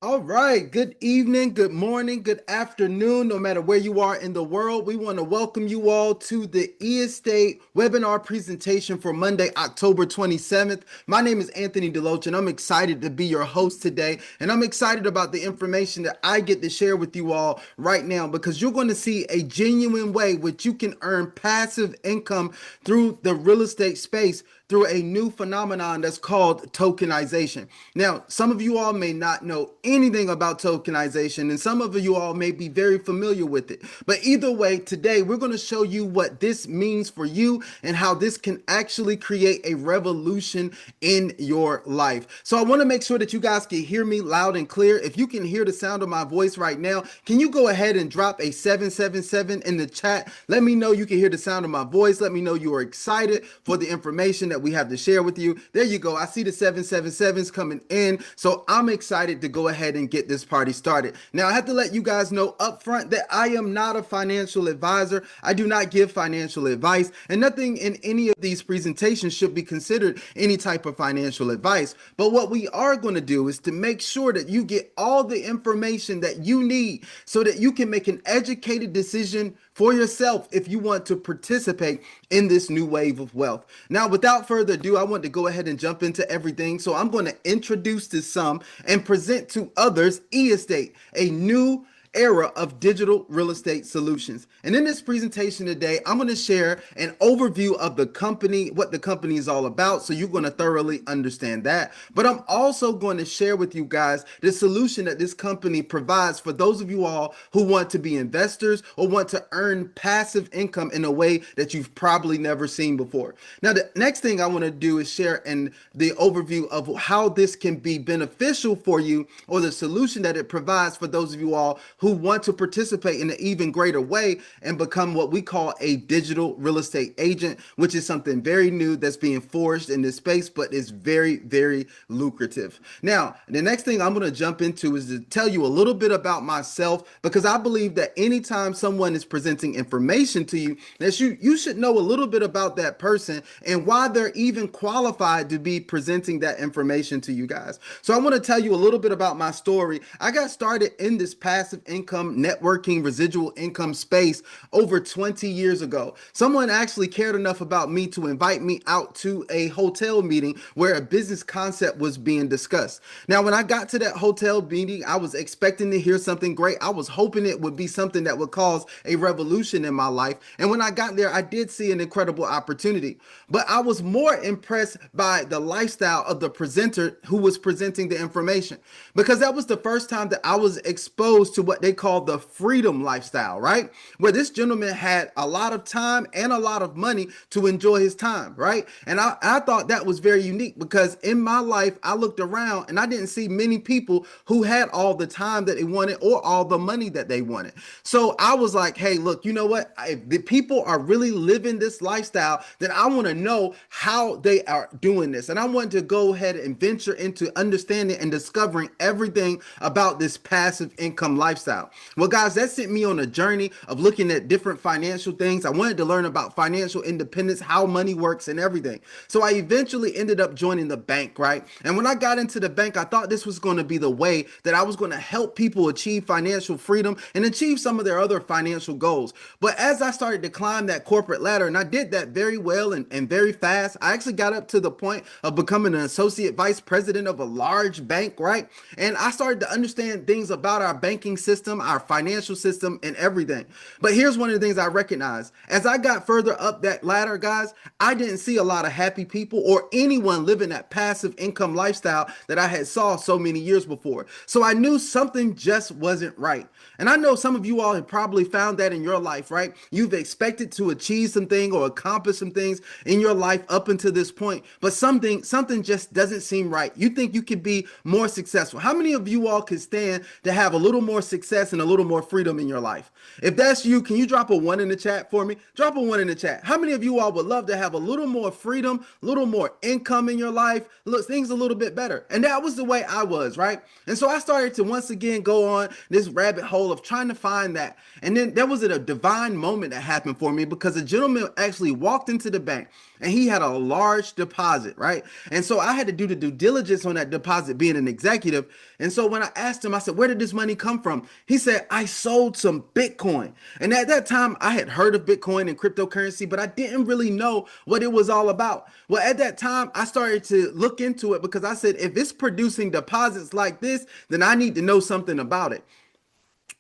All right. Good evening, good morning, good afternoon, no matter where you are in the world. We want to welcome you all to the e-estate webinar presentation for Monday, October 27th. My name is Anthony Deloach, and I'm excited to be your host today. And I'm excited about the information that I get to share with you all right now because you're going to see a genuine way which you can earn passive income through the real estate space through a new phenomenon that's called tokenization. Now, some of you all may not know anything about tokenization, and some of you all may be very familiar with it. But either way, today we're going to show you what this means for you and how this can actually create a revolution in your life. So I want to make sure that you guys can hear me loud and clear. If you can hear the sound of my voice right now, can you go ahead and drop a 777 in the chat? Let me know you can hear the sound of my voice. Let me know you are excited for the information that we have to share with you. There you go. I see the 777s coming in. So I'm excited to go ahead and get this party started. Now, I have to let you guys know up front that I am not a financial advisor. I do not give financial advice, and nothing in any of these presentations should be considered any type of financial advice. But what we are going to do is to make sure that you get all the information that you need so that you can make an educated decision for yourself if you want to participate in this new wave of wealth. Now, without further ado, I want to go ahead and jump into everything. So I'm going to introduce to some and present to others e-estate, a new era of digital real estate solutions. And in this presentation today, I'm going to share an overview of the company, what the company is all about. So you're going to thoroughly understand that. But I'm also going to share with you guys the solution that this company provides for those of you all who want to be investors or want to earn passive income in a way that you've probably never seen before. Now, the next thing I want to do is share in the overview of how this can be beneficial for you, or the solution that it provides for those of you all who want to participate in an even greater way and become what we call a digital real estate agent, which is something very new that's being forged in this space, but is very, very lucrative. Now, the next thing I'm going to jump into is to tell you a little bit about myself, because I believe that anytime someone is presenting information to you, that you should know a little bit about that person and why they're even qualified to be presenting that information to you guys. So I want to tell you a little bit about my story. I got started in this passive income, networking, residual income space over 20 years ago. Someone actually cared enough about me to invite me out to a hotel meeting where a business concept was being discussed. Now, when I got to that hotel meeting, I was expecting to hear something great. I was hoping it would be something that would cause a revolution in my life. And when I got there, I did see an incredible opportunity. But I was more impressed by the lifestyle of the presenter who was presenting the information, because that was the first time that I was exposed to what they call the freedom lifestyle, right? Where this gentleman had a lot of time and a lot of money to enjoy his time, right? And I thought that was very unique, because in my life, I looked around and I didn't see many people who had all the time that they wanted or all the money that they wanted. So I was like, hey, look, you know what? If the people are really living this lifestyle, then I want to know how they are doing this. And I wanted to go ahead and venture into understanding and discovering everything about this passive income lifestyle. Well, guys, that sent me on a journey of looking at different financial things. I wanted to learn about financial independence, how money works and everything. So I eventually ended up joining the bank, right? And when I got into the bank, I thought this was going to be the way that I was going to help people achieve financial freedom and achieve some of their other financial goals. But as I started to climb that corporate ladder, and I did that very well and very fast, I actually got up to the point of becoming an associate vice president of a large bank, right? And I started to understand things about our banking system, our financial system, and everything. But here's one of the things I recognized. As I got further up that ladder, guys, I didn't see a lot of happy people or anyone living that passive income lifestyle that I had saw so many years before. So I knew something just wasn't right. And I know some of you all have probably found that in your life, right? You've expected to achieve something or accomplish some things in your life up until this point, but something just doesn't seem right. You think you could be more successful. How many of you all could stand to have a little more success and a little more freedom in your life? If that's you, can you drop a one in the chat for me? Drop a one in the chat. How many of you all would love to have a little more freedom, a little more income in your life, look, things a little bit better? And that was the way I was, right? And so I started to once again go on this rabbit hole of trying to find that. And then there was a divine moment that happened for me, because a gentleman actually walked into the bank and he had a large deposit, right? And so I had to do the due diligence on that deposit being an executive. And so when I asked him, I said, where did this money come from? He said, I sold some Bitcoin. And at that time, I had heard of Bitcoin and cryptocurrency, but I didn't really know what it was all about. Well, at that time, I started to look into it because I said, if it's producing deposits like this, then I need to know something about it.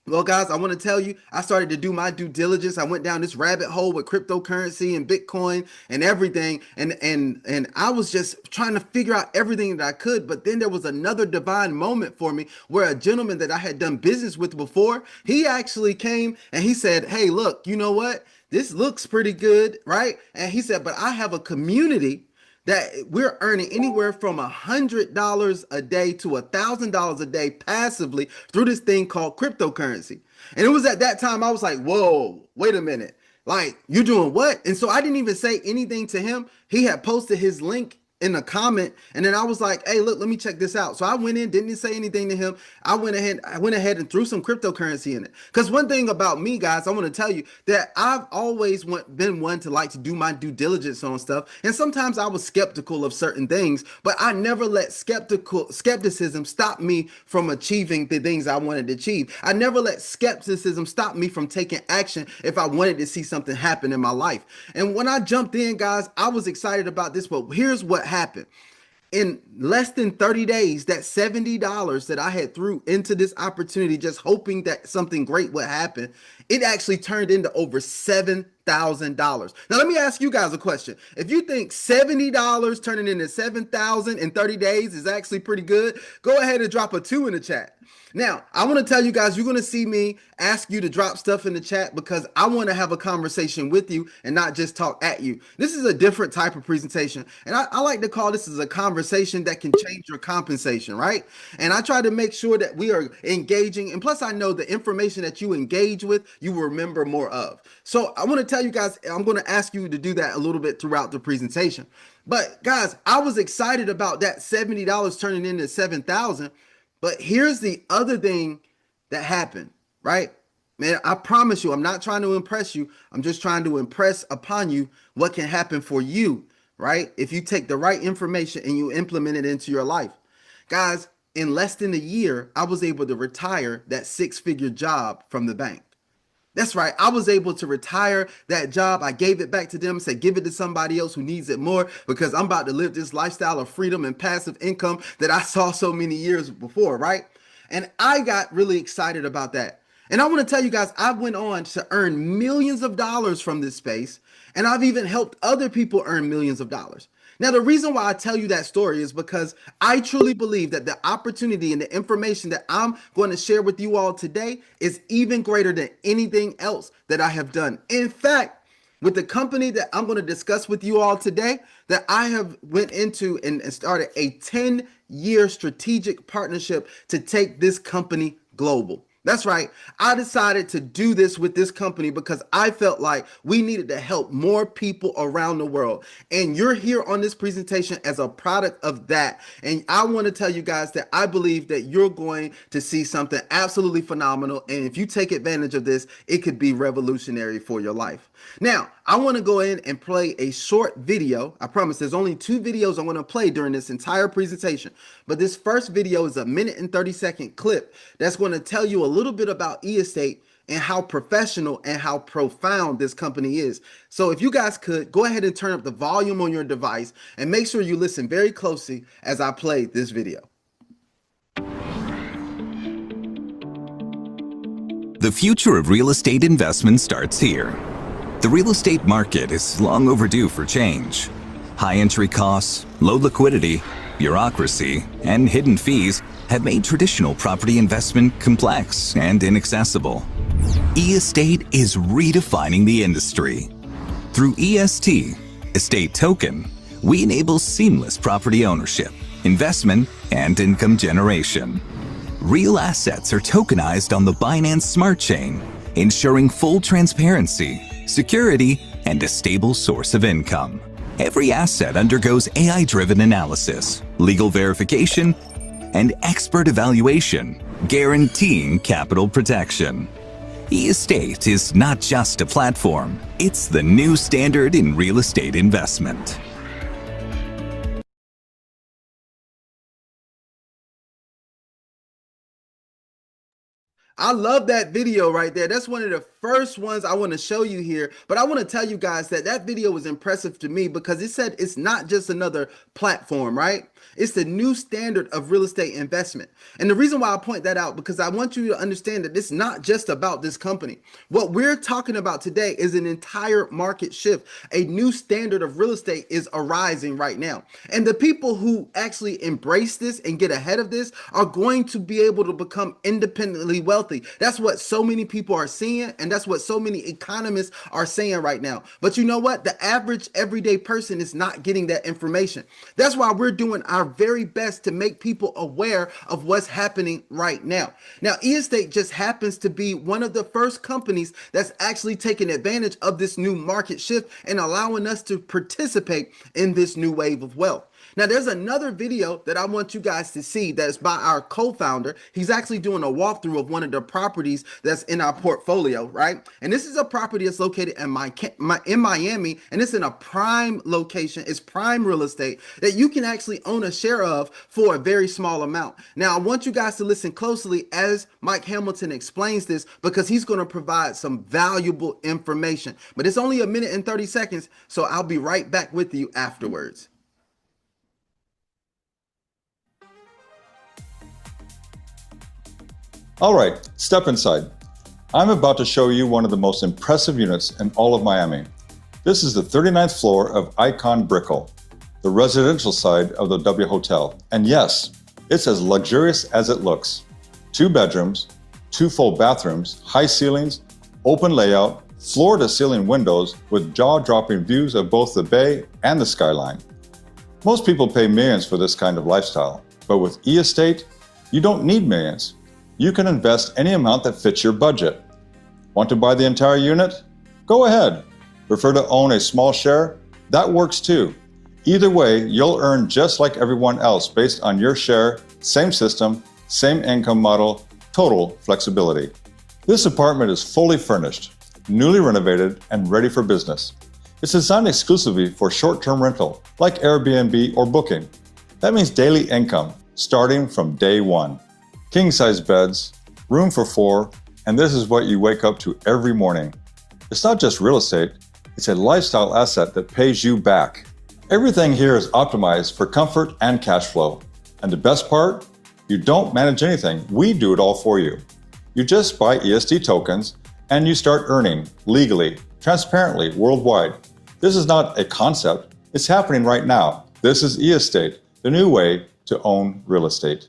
Well, guys, I want to tell you, I started to do my due diligence. I went down this rabbit hole with cryptocurrency and Bitcoin and everything. And I was just trying to figure out everything that I could. But then there was another divine moment for me where a gentleman that I had done business with before, he actually came and he said, hey, look, you know what? This looks pretty good, right? And he said, but I have a community that we're earning anywhere from $100 a day to $1,000 a day passively through this thing called cryptocurrency. And it was at that time I was like, whoa, wait a minute. Like, you're doing what? And so I didn't even say anything to him. He had posted his link in a comment, and then I was like, hey, look, let me check this out. So I went in, didn't say anything to him. I went ahead and threw some cryptocurrency in it. Because one thing about me, guys, I want to tell you that I've always been one to like to do my due diligence on stuff. And sometimes I was skeptical of certain things, but I never let skepticism stop me from achieving the things I wanted to achieve. I never let skepticism stop me from taking action if I wanted to see something happen in my life. And when I jumped in, guys, I was excited about this, but here's what happened. In less than 30 days, that $70 that I had threw into this opportunity, just hoping that something great would happen, it actually turned into over $7,000. Now, let me ask you guys a question. If you think $70 turning into $7,000 in 30 days is actually pretty good, go ahead and drop a 2 in the chat. Now, I want to tell you guys, you're going to see me ask you to drop stuff in the chat because I want to have a conversation with you and not just talk at you. This is a different type of presentation. And I like to call this as a conversation that can change your compensation, right? And I try to make sure that we are engaging. And plus, I know the information that you engage with, you will remember more of. So I want to tell you guys, I'm going to ask you to do that a little bit throughout the presentation. But guys, I was excited about that $70 turning into $7,000. But here's the other thing that happened, right? Man, I promise you, I'm not trying to impress you. I'm just trying to impress upon you what can happen for you, right? If you take the right information and you implement it into your life. Guys, in less than a year, I was able to retire that 6-figure job from the bank. That's right. I was able to retire that job. I gave it back to them, said, give it to somebody else who needs it more because I'm about to live this lifestyle of freedom and passive income that I saw so many years before, right? And I got really excited about that. And I want to tell you guys, I went on to earn millions of dollars from this space, and I've even helped other people earn millions of dollars. Now, the reason why I tell you that story is because I truly believe that the opportunity and the information that I'm going to share with you all today is even greater than anything else that I have done. In fact, with the company that I'm going to discuss with you all today, that I have went into and started a 10-year strategic partnership to take this company global. That's right. I decided to do this with this company because I felt like we needed to help more people around the world. And you're here on this presentation as a product of that. And I want to tell you guys that I believe that you're going to see something absolutely phenomenal. And if you take advantage of this, it could be revolutionary for your life. Now, I want to go in and play a short video. I promise there's only 2 videos I'm going to play during this entire presentation. But this first video is a 1 and 30-second clip that's going to tell you a little bit about e-estate and how professional and how profound this company is. So if you guys could go ahead and turn up the volume on your device and make sure you listen very closely as I play this video. The future of real estate investment starts here. The real estate market is long overdue for change. High entry costs, low liquidity, bureaucracy, and hidden fees have made traditional property investment complex and inaccessible. E-estate is redefining the industry. Through EST, Estate Token, we enable seamless property ownership, investment, and income generation. Real assets are tokenized on the Binance Smart Chain, ensuring full transparency, security, and a stable source of income. Every asset undergoes AI-driven analysis, legal verification, and expert evaluation, guaranteeing capital protection. eEstate is not just a platform, it's the new standard in real estate investment. I love that video right there. That's one of the first ones I want to show you here. But I want to tell you guys that that video was impressive to me because it said it's not just another platform, right? It's the new standard of real estate investment. And the reason why I point that out, because I want you to understand that it's not just about this company. What we're talking about today is an entire market shift. A new standard of real estate is arising right now. And the people who actually embrace this and get ahead of this are going to be able to become independently wealthy. That's what so many people are seeing, and that's what so many economists are saying right now. But you know what? The average everyday person is not getting that information. That's why we're doing our very best to make people aware of what's happening right now. Now, eEstate just happens to be one of the first companies that's actually taking advantage of this new market shift and allowing us to participate in this new wave of wealth. Now, there's another video that I want you guys to see that's by our co-founder. He's actually doing a walkthrough of one of the properties that's in our portfolio, right? And this is a property that's located in Miami, and it's in a prime location. It's prime real estate that you can actually own a share of for a very small amount. Now, I want you guys to listen closely as Mike Hamilton explains this because he's going to provide some valuable information. But it's only a minute and 30 seconds, so I'll be right back with you afterwards. All right, step inside. I'm about to show you one of the most impressive units in all of Miami. This is the 39th floor of Icon Brickell, the residential side of the W Hotel. And yes, it's as luxurious as it looks. 2 bedrooms, 2 full bathrooms, high ceilings, open layout, floor-to-ceiling windows with jaw-dropping views of both the bay and the skyline. Most people pay millions for this kind of lifestyle, but with eEstate, you don't need millions. You can invest any amount that fits your budget. Want to buy the entire unit? Go ahead. Prefer to own a small share? That works too. Either way, you'll earn just like everyone else based on your share, same system, same income model, total flexibility. This apartment is fully furnished, newly renovated, and ready for business. It's designed exclusively for short-term rental, like Airbnb or Booking. That means daily income, starting from day one. King-size beds, room for 4, and this is what you wake up to every morning. It's not just real estate, it's a lifestyle asset that pays you back. Everything here is optimized for comfort and cash flow. And the best part? You don't manage anything, we do it all for you. You just buy EST tokens and you start earning legally, transparently, worldwide. This is not a concept, it's happening right now. This is eEstate, the new way to own real estate.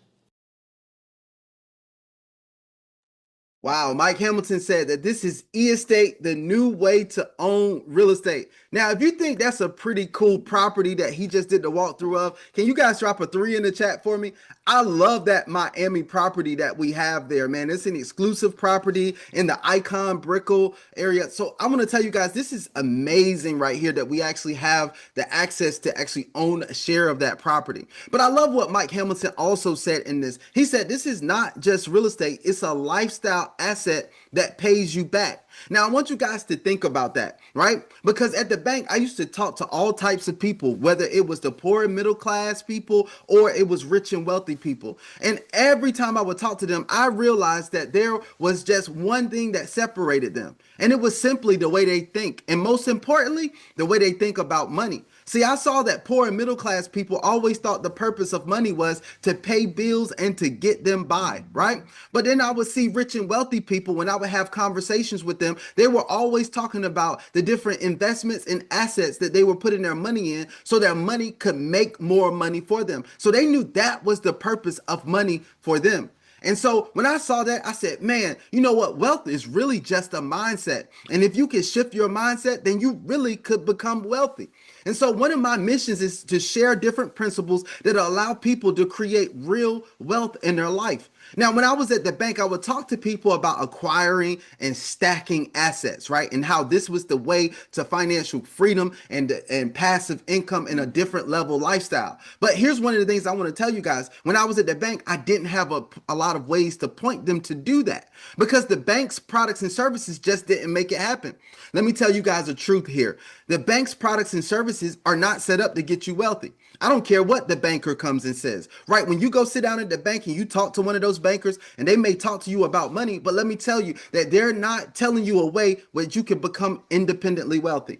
Wow, Mike Hamilton said that this is eEstate, the new way to own real estate. Now, if you think that's a pretty cool property that he just did the walkthrough of, can you guys drop a 3 in the chat for me? I love that Miami property that we have there, man. It's an exclusive property in the Icon Brickell area. So I'm going to tell you guys, this is amazing right here that we actually have the access to actually own a share of that property. But I love what Mike Hamilton also said in this. He said this is not just real estate, it's a lifestyle asset that pays you back. Now, I want you guys to think about that, right? Because at the bank, I used to talk to all types of people, whether it was the poor and middle class people or it was rich and wealthy people. And every time I would talk to them, I realized that there was just one thing that separated them. And it was simply the way they think. And most importantly, the way they think about money. See, I saw that poor and middle class people always thought the purpose of money was to pay bills and to get them by, right? But then I would see rich and wealthy people when I would have conversations with them, they were always talking about the different investments and assets that they were putting their money in so their money could make more money for them. So they knew that was the purpose of money for them. And so when I saw that, I said, man, you know what? Wealth is really just a mindset. And if you can shift your mindset, then you really could become wealthy. And so one of my missions is to share different principles that allow people to create real wealth in their life. Now, when I was at the bank, I would talk to people about acquiring and stacking assets, right? And how this was the way to financial freedom and passive income in a different level lifestyle. But here's one of the things I want to tell you guys. When I was at the bank, I didn't have a lot of ways to point them to do that because the bank's products and services just didn't make it happen. Let me tell you guys the truth here. The bank's products and services are not set up to get you wealthy. I don't care what the banker comes and says, right? When you go sit down at the bank and you talk to one of those bankers and they may talk to you about money, but let me tell you that they're not telling you a way where you can become independently wealthy.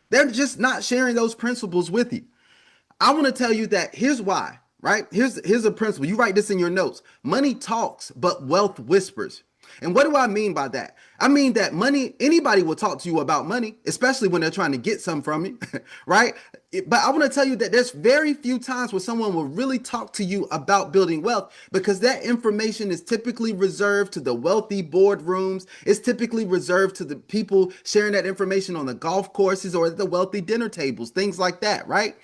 They're just not sharing those principles with you. I want to tell you that here's why, right? Here's a principle. You write this in your notes. Money talks, but wealth whispers. And what do I mean by that? I mean that anybody will talk to you about money, especially when they're trying to get some from you, right? But I want to tell you that there's very few times where someone will really talk to you about building wealth because that information is typically reserved to the wealthy boardrooms. It's typically reserved to the people sharing that information on the golf courses or the wealthy dinner tables, things like that, right?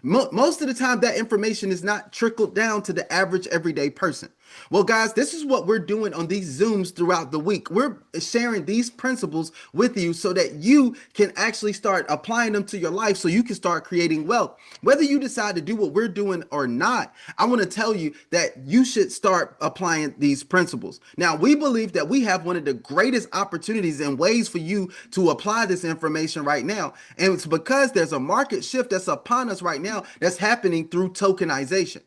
Most of the time, that information is not trickled down to the average everyday person. Well, guys, this is what we're doing on these Zooms throughout the week. We're sharing these principles with you so that you can actually start applying them to your life so you can start creating wealth. Whether you decide to do what we're doing or not, I want to tell you that you should start applying these principles. Now, we believe that we have one of the greatest opportunities and ways for you to apply this information right now. And it's because there's a market shift that's upon us right now that's happening through tokenization.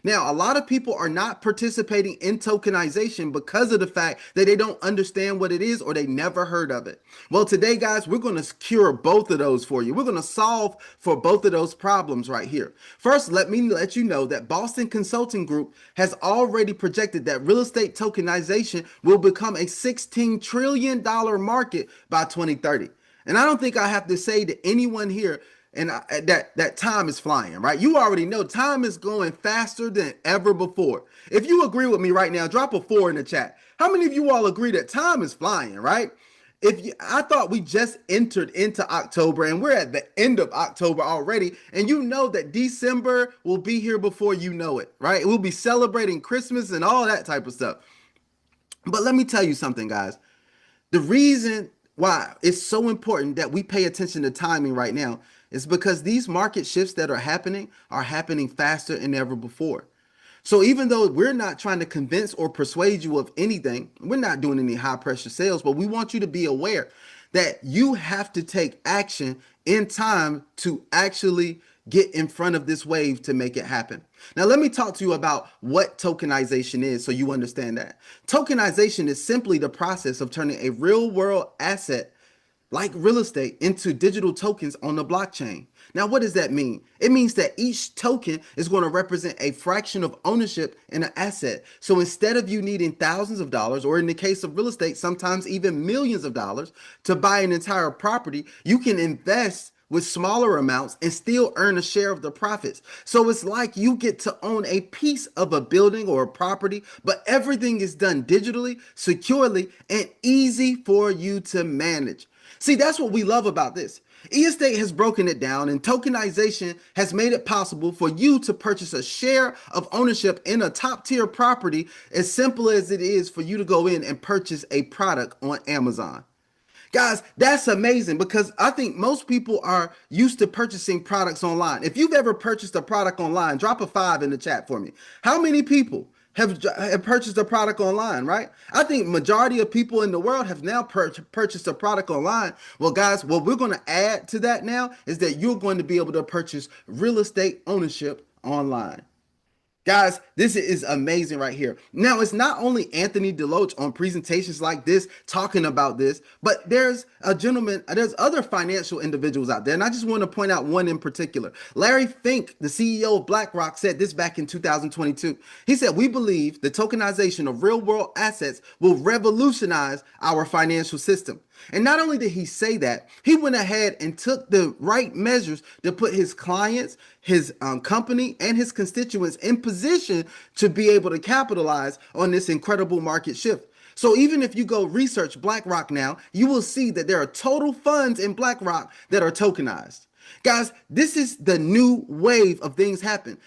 Now, a lot of people are not participating in tokenization because of the fact that they don't understand what it is or they never heard of it. Well, today, guys, we're going to cure both of those for you. We're going to solve for both of those problems right here. First, let me let you know that Boston Consulting Group has already projected that real estate tokenization will become a $16 trillion market by 2030. And I don't think I have to say to anyone here and that time is flying, right? You already know time is going faster than ever before. If you agree with me right now, drop a 4 in the chat. How many of you all agree that time is flying, right? I thought we just entered into October and we're at the end of October already, and you know that December will be here before you know it, right? We'll be celebrating Christmas and all that type of stuff. But let me tell you something, guys. The reason why it's so important that we pay attention to timing right now is because these market shifts that are happening faster than ever before. So even though we're not trying to convince or persuade you of anything, we're not doing any high pressure sales, but we want you to be aware that you have to take action in time to actually get in front of this wave to make it happen. Now, let me talk to you about what tokenization is so you understand that. Tokenization is simply the process of turning a real world asset like real estate into digital tokens on the blockchain. Now, what does that mean? It means that each token is going to represent a fraction of ownership in an asset. So instead of you needing thousands of dollars, or in the case of real estate, sometimes even millions of dollars to buy an entire property, you can invest with smaller amounts and still earn a share of the profits. So it's like you get to own a piece of a building or a property, but everything is done digitally, securely, and easy for you to manage. See, that's what we love about this. eState has broken it down, and tokenization has made it possible for you to purchase a share of ownership in a top tier property as simple as it is for you to go in and purchase a product on Amazon. Guys, that's amazing because I think most people are used to purchasing products online. If you've ever purchased a product online, drop a 5 in the chat for me. How many people have purchased a product online, right? I think majority of people in the world have now purchased a product online. Well, guys, what we're going to add to that now is that you're going to be able to purchase real estate ownership online. Guys, this is amazing right here. Now, it's not only Anthony Deloach on presentations like this talking about this, but there's other financial individuals out there. And I just want to point out one in particular. Larry Fink, the CEO of BlackRock, said this back in 2022. He said, "We believe the tokenization of real world assets will revolutionize our financial system." And not only did he say that, he went ahead and took the right measures to put his clients, his company, and his constituents in position to be able to capitalize on this incredible market shift. So even if you go research BlackRock now, you will see that there are total funds in BlackRock that are tokenized. Guys, this is the new wave of things happen.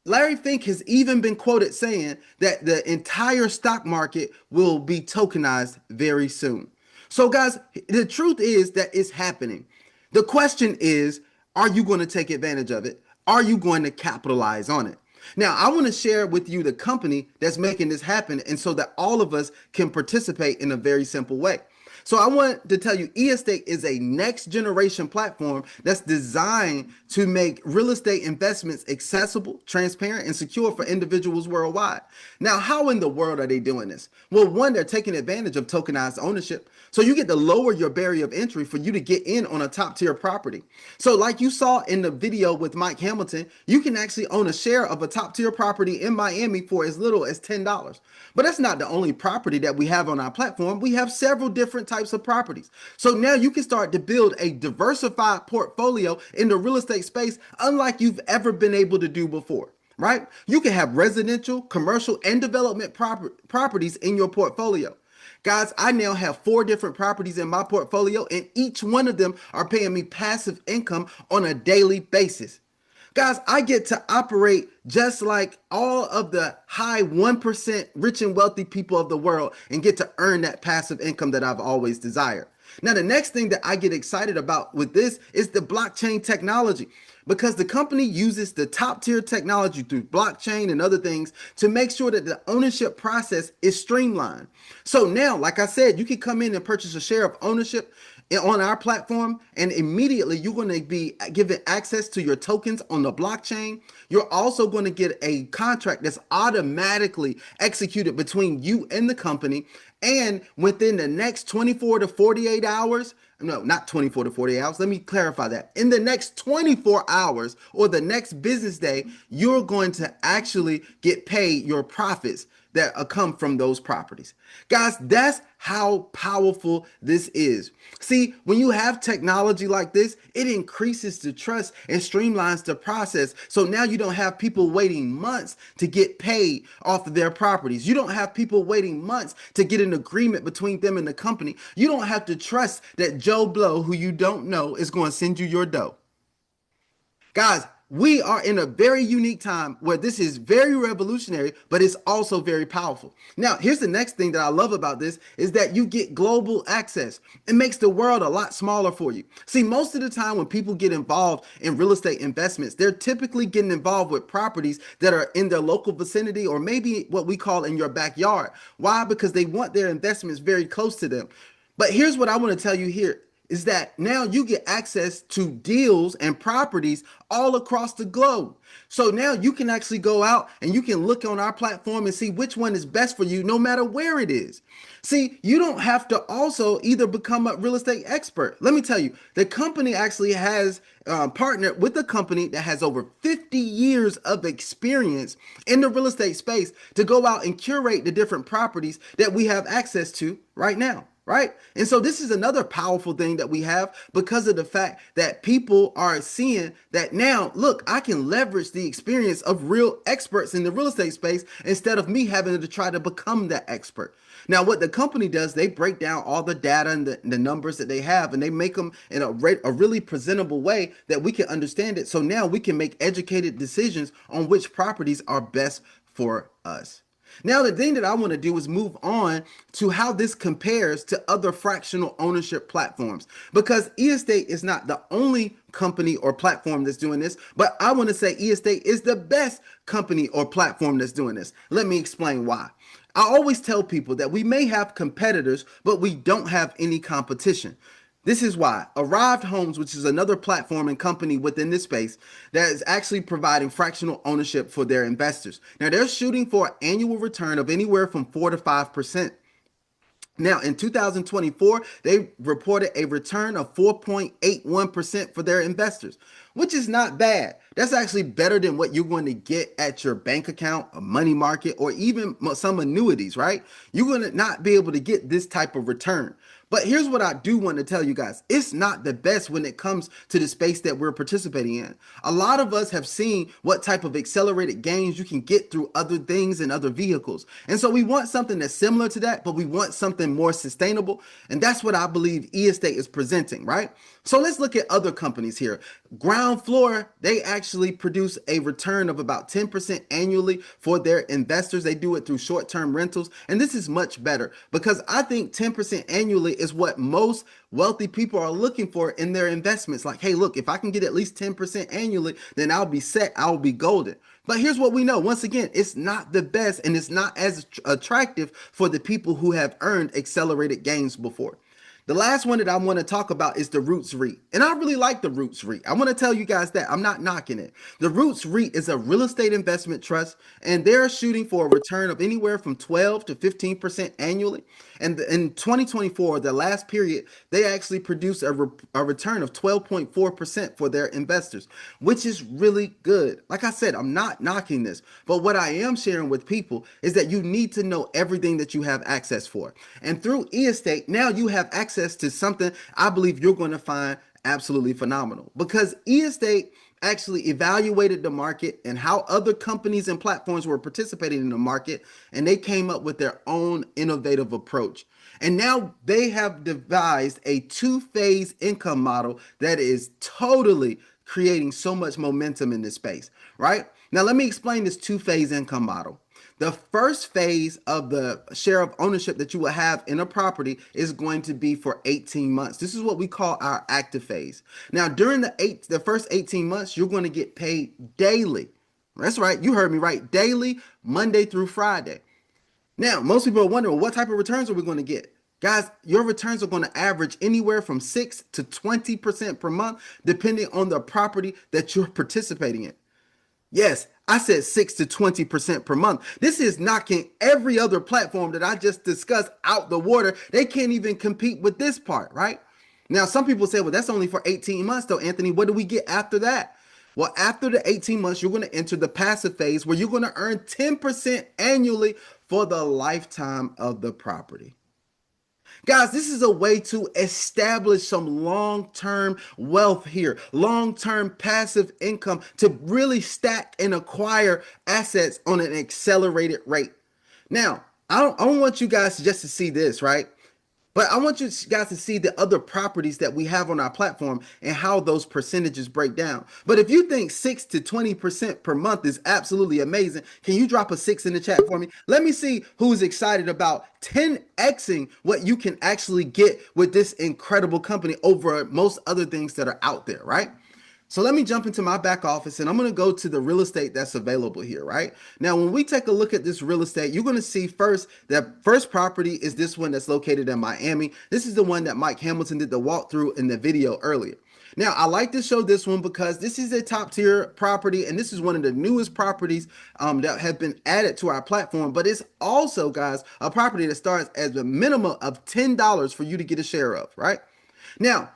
Larry Fink has even been quoted saying that the entire stock market will be tokenized very soon. So, guys, the truth is that it's happening. The question is, are you going to take advantage of it? Are you going to capitalize on it? Now, I want to share with you the company that's making this happen, and so that all of us can participate in a very simple way. So I want to tell you, eEstate is a next generation platform that's designed to make real estate investments accessible, transparent, and secure for individuals worldwide. Now, how in the world are they doing this? Well, one, they're taking advantage of tokenized ownership. So you get to lower your barrier of entry for you to get in on a top tier property. So like you saw in the video with Mike Hamilton, you can actually own a share of a top tier property in Miami for as little as $10. But that's not the only property that we have on our platform. We have several different types of properties. So now you can start to build a diversified portfolio in the real estate space unlike you've ever been able to do before. Right? You can have residential, commercial, and development properties in your portfolio. Guys, I now have 4 different properties in my portfolio, and each one of them are paying me passive income on a daily basis. Guys, I get to operate just like all of the high 1% rich and wealthy people of the world and get to earn that passive income that I've always desired. Now, the next thing that I get excited about with this is the blockchain technology, because the company uses the top tier technology through blockchain and other things to make sure that the ownership process is streamlined. So now, like I said, you can come in and purchase a share of ownership on our platform, and immediately you're going to be given access to your tokens on the blockchain. You're also going to get a contract that's automatically executed between you and the company. And within the next 24 to 48 hours, no, not 24 to 48 hours. Let me clarify that. In the next 24 hours or the next business day, you're going to actually get paid your profits that come from those properties. Guys, that's how powerful this is. See, when you have technology like this, it increases the trust and streamlines the process. So now you don't have people waiting months to get paid off of their properties. You don't have people waiting months to get an agreement between them and the company. You don't have to trust that Joe Blow, who you don't know, is going to send you your dough. Guys, we are in a very unique time where this is very revolutionary, but it's also very powerful. Now, here's the next thing that I love about this is that you get global access. It makes the world a lot smaller for you. See, most of the time when people get involved in real estate investments, they're typically getting involved with properties that are in their local vicinity or maybe what we call in your backyard. Why? Because they want their investments very close to them. But here's what I want to tell you here is that now you get access to deals and properties all across the globe. So now you can actually go out and you can look on our platform and see which one is best for you no matter where it is. See, you don't have to also either become a real estate expert. Let me tell you, the company actually has partnered with a company that has over 50 years of experience in the real estate space to go out and curate the different properties that we have access to right now. Right? And so this is another powerful thing that we have because of the fact that people are seeing that now, look, I can leverage the experience of real experts in the real estate space instead of me having to try to become that expert. Now, what the company does, they break down all the data and the numbers that they have, and they make them in a really presentable way that we can understand it. So now we can make educated decisions on which properties are best for us. Now, the thing that I want to do is move on to how this compares to other fractional ownership platforms, because eEstate is not the only company or platform that's doing this, but I want to say eEstate is the best company or platform that's doing this. Let me explain why. I always tell people that we may have competitors, but we don't have any competition. This is why Arrived Homes, which is another platform and company within this space that is actually providing fractional ownership for their investors. Now they're shooting for an annual return of anywhere from 4 to 5%. Now, in 2024, they reported a return of 4.81% for their investors, which is not bad. That's actually better than what you're going to get at your bank account, a money market, or even some annuities, right? You're going to not be able to get this type of return. But here's what I do want to tell you guys. It's not the best when it comes to the space that we're participating in. A lot of us have seen what type of accelerated gains you can get through other things and other vehicles. And so we want something that's similar to that, but we want something more sustainable. And that's what I believe eEstate is presenting, right? So let's look at other companies here. Ground ground floor, they actually produce a return of about 10% annually for their investors. They do it through short-term rentals. And this is much better because I think 10% annually is what most wealthy people are looking for in their investments. Like, hey, look, if I can get at least 10% annually, then I'll be set. I'll be golden. But here's what we know. Once again, it's not the best and it's not as attractive for the people who have earned accelerated gains before. The last one that I want to talk about is the Roots REIT. And I really like the Roots REIT. I want to tell you guys that. I'm not knocking it. The Roots REIT is a real estate investment trust, and they're shooting for a return of anywhere from 12 to 15% annually. And in 2024, the last period, they actually produced a return of 12.4% for their investors, which is really good. Like I said, I'm not knocking this, but what I am sharing with people is that you need to know everything that you have access for. And through eEstate, now you have access to something I believe you're going to find absolutely phenomenal because eEstate actually evaluated the market and how other companies and platforms were participating in the market, and they came up with their own innovative approach. And now they have devised a two-phase income model that is totally creating so much momentum in this space, right? Now, let me explain this two-phase income model. The first phase of the share of ownership that you will have in a property is going to be for 18 months. This is what we call our active phase. Now, during the first 18 months, you're going to get paid daily. That's right. You heard me right. Daily, Monday through Friday. Now, most people are wondering, well, what type of returns are we going to get? Guys, your returns are going to average anywhere from 6 to 20% per month, depending on the property that you're participating in. Yes, I said 6 to 20% per month. This is knocking every other platform that I just discussed out the water. They can't even compete with this part, right? Now, some people say, well, that's only for 18 months, though, Anthony. What do we get after that? Well, after the 18 months, you're going to enter the passive phase where you're going to earn 10% annually for the lifetime of the property. Guys, this is a way to establish some long-term wealth here, long-term passive income to really stack and acquire assets on an accelerated rate. Now, I don't want you guys just to see this, right? But I want you guys to see the other properties that we have on our platform and how those percentages break down. But if you think 6 to 20% per month is absolutely amazing, can you drop a 6 in the chat for me? Let me see who's excited about 10xing what you can actually get with this incredible company over most other things that are out there, right? So let me jump into my back office and I'm going to go to the real estate that's available here, right? Now, when we take a look at this real estate, you're going to see first that first property is this one that's located in Miami. This is the one that Mike Hamilton did the walkthrough in the video earlier. Now, I like to show this one because this is a top tier property and this is one of the newest properties that have been added to our platform. But it's also, guys, a property that starts as a minimum of $10 for you to get a share of, right? Now,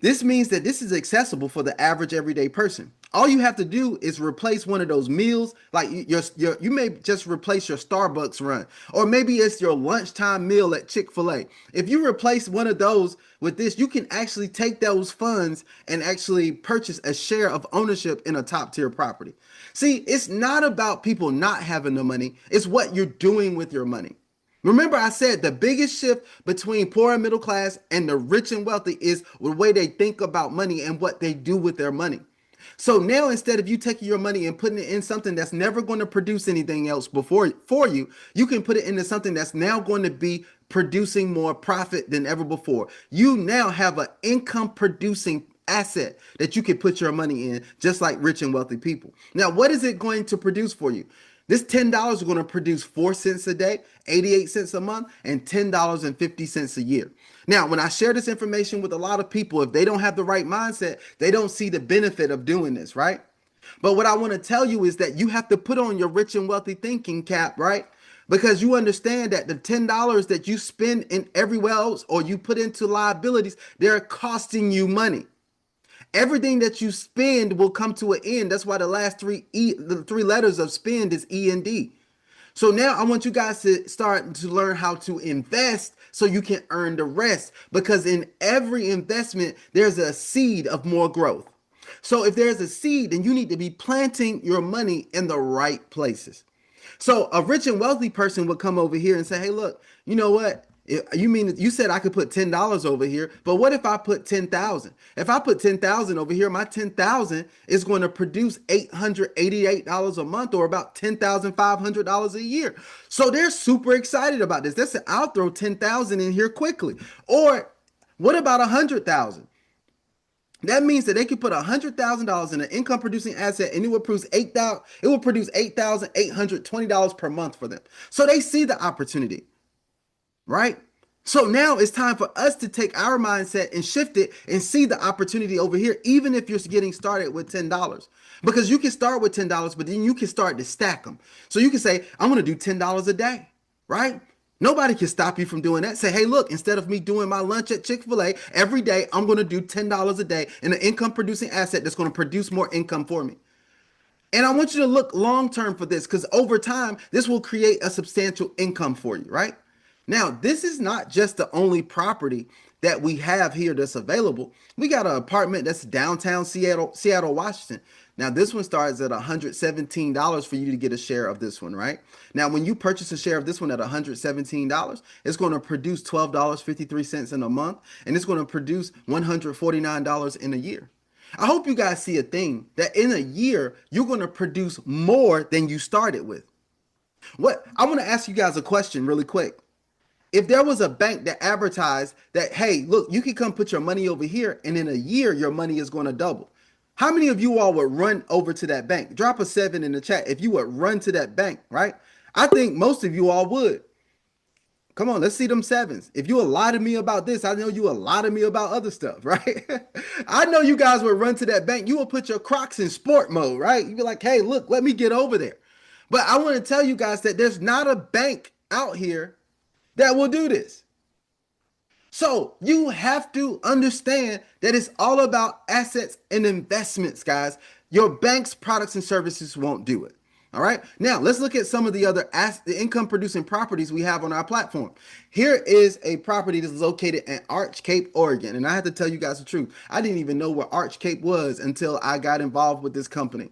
this means that this is accessible for the average everyday person. All you have to do is replace one of those meals, like you may just replace your Starbucks run, or maybe it's your lunchtime meal at Chick-fil-A. If you replace one of those with this, you can actually take those funds and actually purchase a share of ownership in a top tier property. See, it's not about people not having the money, it's what you're doing with your money. Remember, I said the biggest shift between poor and middle class and the rich and wealthy is the way they think about money and what they do with their money. So now, instead of you taking your money and putting it in something that's never going to produce anything else for you, you can put it into something that's now going to be producing more profit than ever before. You now have an income producing asset that you can put your money in, just like rich and wealthy people. Now, what is it going to produce for you? This $10 is going to produce 4 cents a day, 88 cents a month, and $10.50 a year. Now, when I share this information with a lot of people, if they don't have the right mindset, they don't see the benefit of doing this, right? But what I want to tell you is that you have to put on your rich and wealthy thinking cap, right? Because you understand that the $10 that you spend in everywhere else or you put into liabilities, they're costing you money. Everything that you spend will come to an end. That's why the last the three letters of spend is E and D. So now I want you guys to start to learn how to invest so you can earn the rest. Because in every investment, there's a seed of more growth. So if there's a seed, then you need to be planting your money in the right places. So a rich and wealthy person would come over here and say, hey, look, you know what? You mean you said I could put $10 over here, but what if I put 10,000? If I put 10,000 over here, my 10,000 is going to produce $888 a month, or about $10,500 a year. So they're super excited about this. They said, I'll throw 10,000 in here quickly. Or what about 100,000? That means that they could put $100,000 in an income producing asset, and it will produce $8,820 per month for them. So they see the opportunity, right? So now it's time for us to take our mindset and shift it and see the opportunity over here, even if you're getting started with $10. Because you can start with $10, but then you can start to stack them. So you can say, I'm going to do $10 a day, right? Nobody can stop you from doing that. Say, hey, look, instead of me doing my lunch at Chick-fil-A every day, I'm going to do $10 a day in an income producing asset that's going to produce more income for me. And I want you to look long term for this, because over time, this will create a substantial income for you, right? Now, this is not just the only property that we have here that's available. We got an apartment that's downtown Seattle, Washington. Now, this one starts at $117 for you to get a share of this one, right? Now, when you purchase a share of this one at $117, it's going to produce $12.53 in a month, and it's going to produce $149 in a year. I hope you guys see a thing that in a year, you're going to produce more than you started with. What I want to ask you guys a question really quick. If there was a bank that advertised that, hey, look, you can come put your money over here, and in a year, your money is going to double. How many of you all would run over to that bank? Drop a 7 in the chat if you would run to that bank, right? I think most of you all would. Come on, let's see them 7s. If you will lie to me about this, I know you will lie to me about other stuff, right? I know you guys would run to that bank. You will put your Crocs in sport mode, right? You'd be like, hey, look, let me get over there. But I want to tell you guys that there's not a bank out here that will do this. So you have to understand that it's all about assets and investments, guys. Your bank's products and services won't do it. All right. Now let's look at some of the other the income producing properties we have on our platform. Here is a property that's located in Arch Cape, Oregon. And I have to tell you guys the truth. I didn't even know where Arch Cape was until I got involved with this company.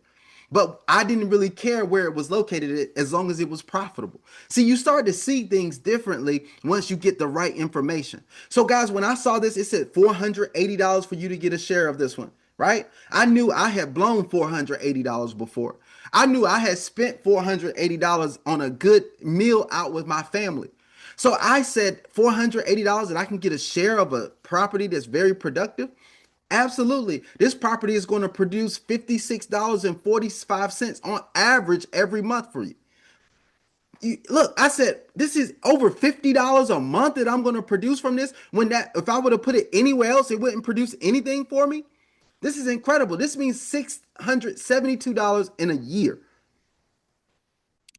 But I didn't really care where it was located as long as it was profitable. See, you start to see things differently once you get the right information. So guys, when I saw this, it said $480 for you to get a share of this one, right? I knew I had blown $480 before. I knew I had spent $480 on a good meal out with my family. So I said $480 and I can get a share of a property that's very productive. Absolutely. This property is going to produce $56.45 on average every month for you. Look, I said this is over $50 a month that I'm going to produce from this, when that if I would have put it anywhere else, it wouldn't produce anything for me. This is incredible. This means $672 in a year.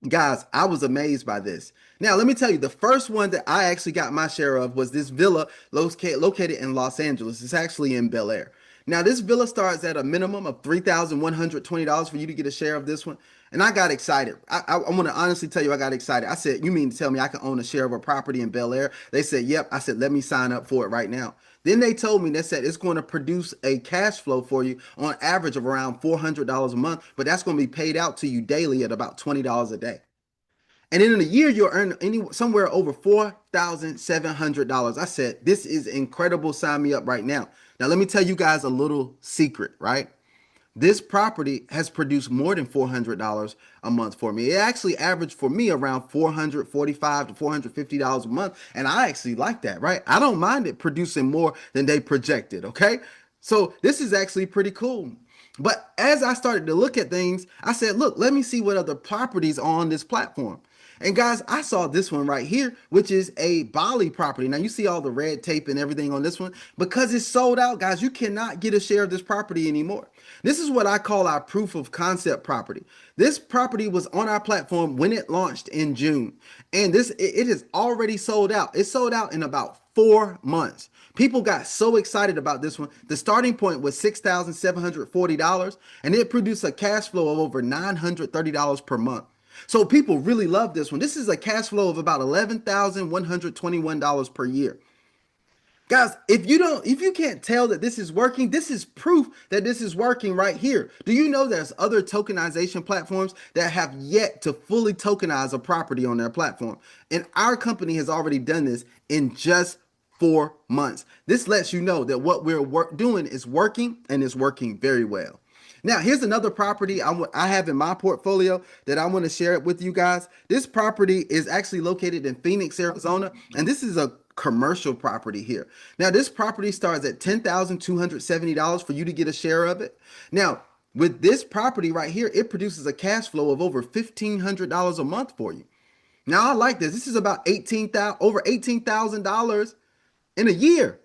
Guys, I was amazed by this. Now, let me tell you, the first one that I actually got my share of was this villa located in Los Angeles. It's actually in Bel Air. Now, this villa starts at a minimum of $3,120 for you to get a share of this one. And I got excited. I want to honestly tell you, I got excited. I said, you mean to tell me I can own a share of a property in Bel Air? They said, yep. I said, let me sign up for it right now. Then they told me, they said it's going to produce a cash flow for you on average of around $400 a month, but that's going to be paid out to you daily at about $20 a day. And then in a year, you'll earn somewhere over $4,700. I said, this is incredible. Sign me up right now. Now, let me tell you guys a little secret, right? This property has produced more than $400 a month for me. It actually averaged for me around $445 to $450 a month. And I actually like that, right? I don't mind it producing more than they projected, okay? So this is actually pretty cool. But as I started to look at things, I said, look, let me see what other properties are on this platform. And guys, I saw this one right here, which is a Bali property. Now you see all the red tape and everything on this one. Because it's sold out, guys, you cannot get a share of this property anymore. This is what I call our proof of concept property. This property was on our platform when it launched in June. And it is already sold out. It sold out in about 4 months. People got so excited about this one. The starting point was $6,740, and it produced a cash flow of over $930 per month. So people really love this one. This is a cash flow of about $11,121 per year. Guys, if you can't tell that this is working, this is proof that this is working right here. Do you know there's other tokenization platforms that have yet to fully tokenize a property on their platform? And our company has already done this in just 4 months. This lets you know that what we're doing is working and is working very well. Now, here's another property I have in my portfolio that I want to share it with you guys. This property is actually located in Phoenix, Arizona, and this is a commercial property here. Now, this property starts at $10,270 for you to get a share of it. Now, with this property right here, it produces a cash flow of over $1,500 a month for you. Now, I like this. This is about over $18,000 in a year.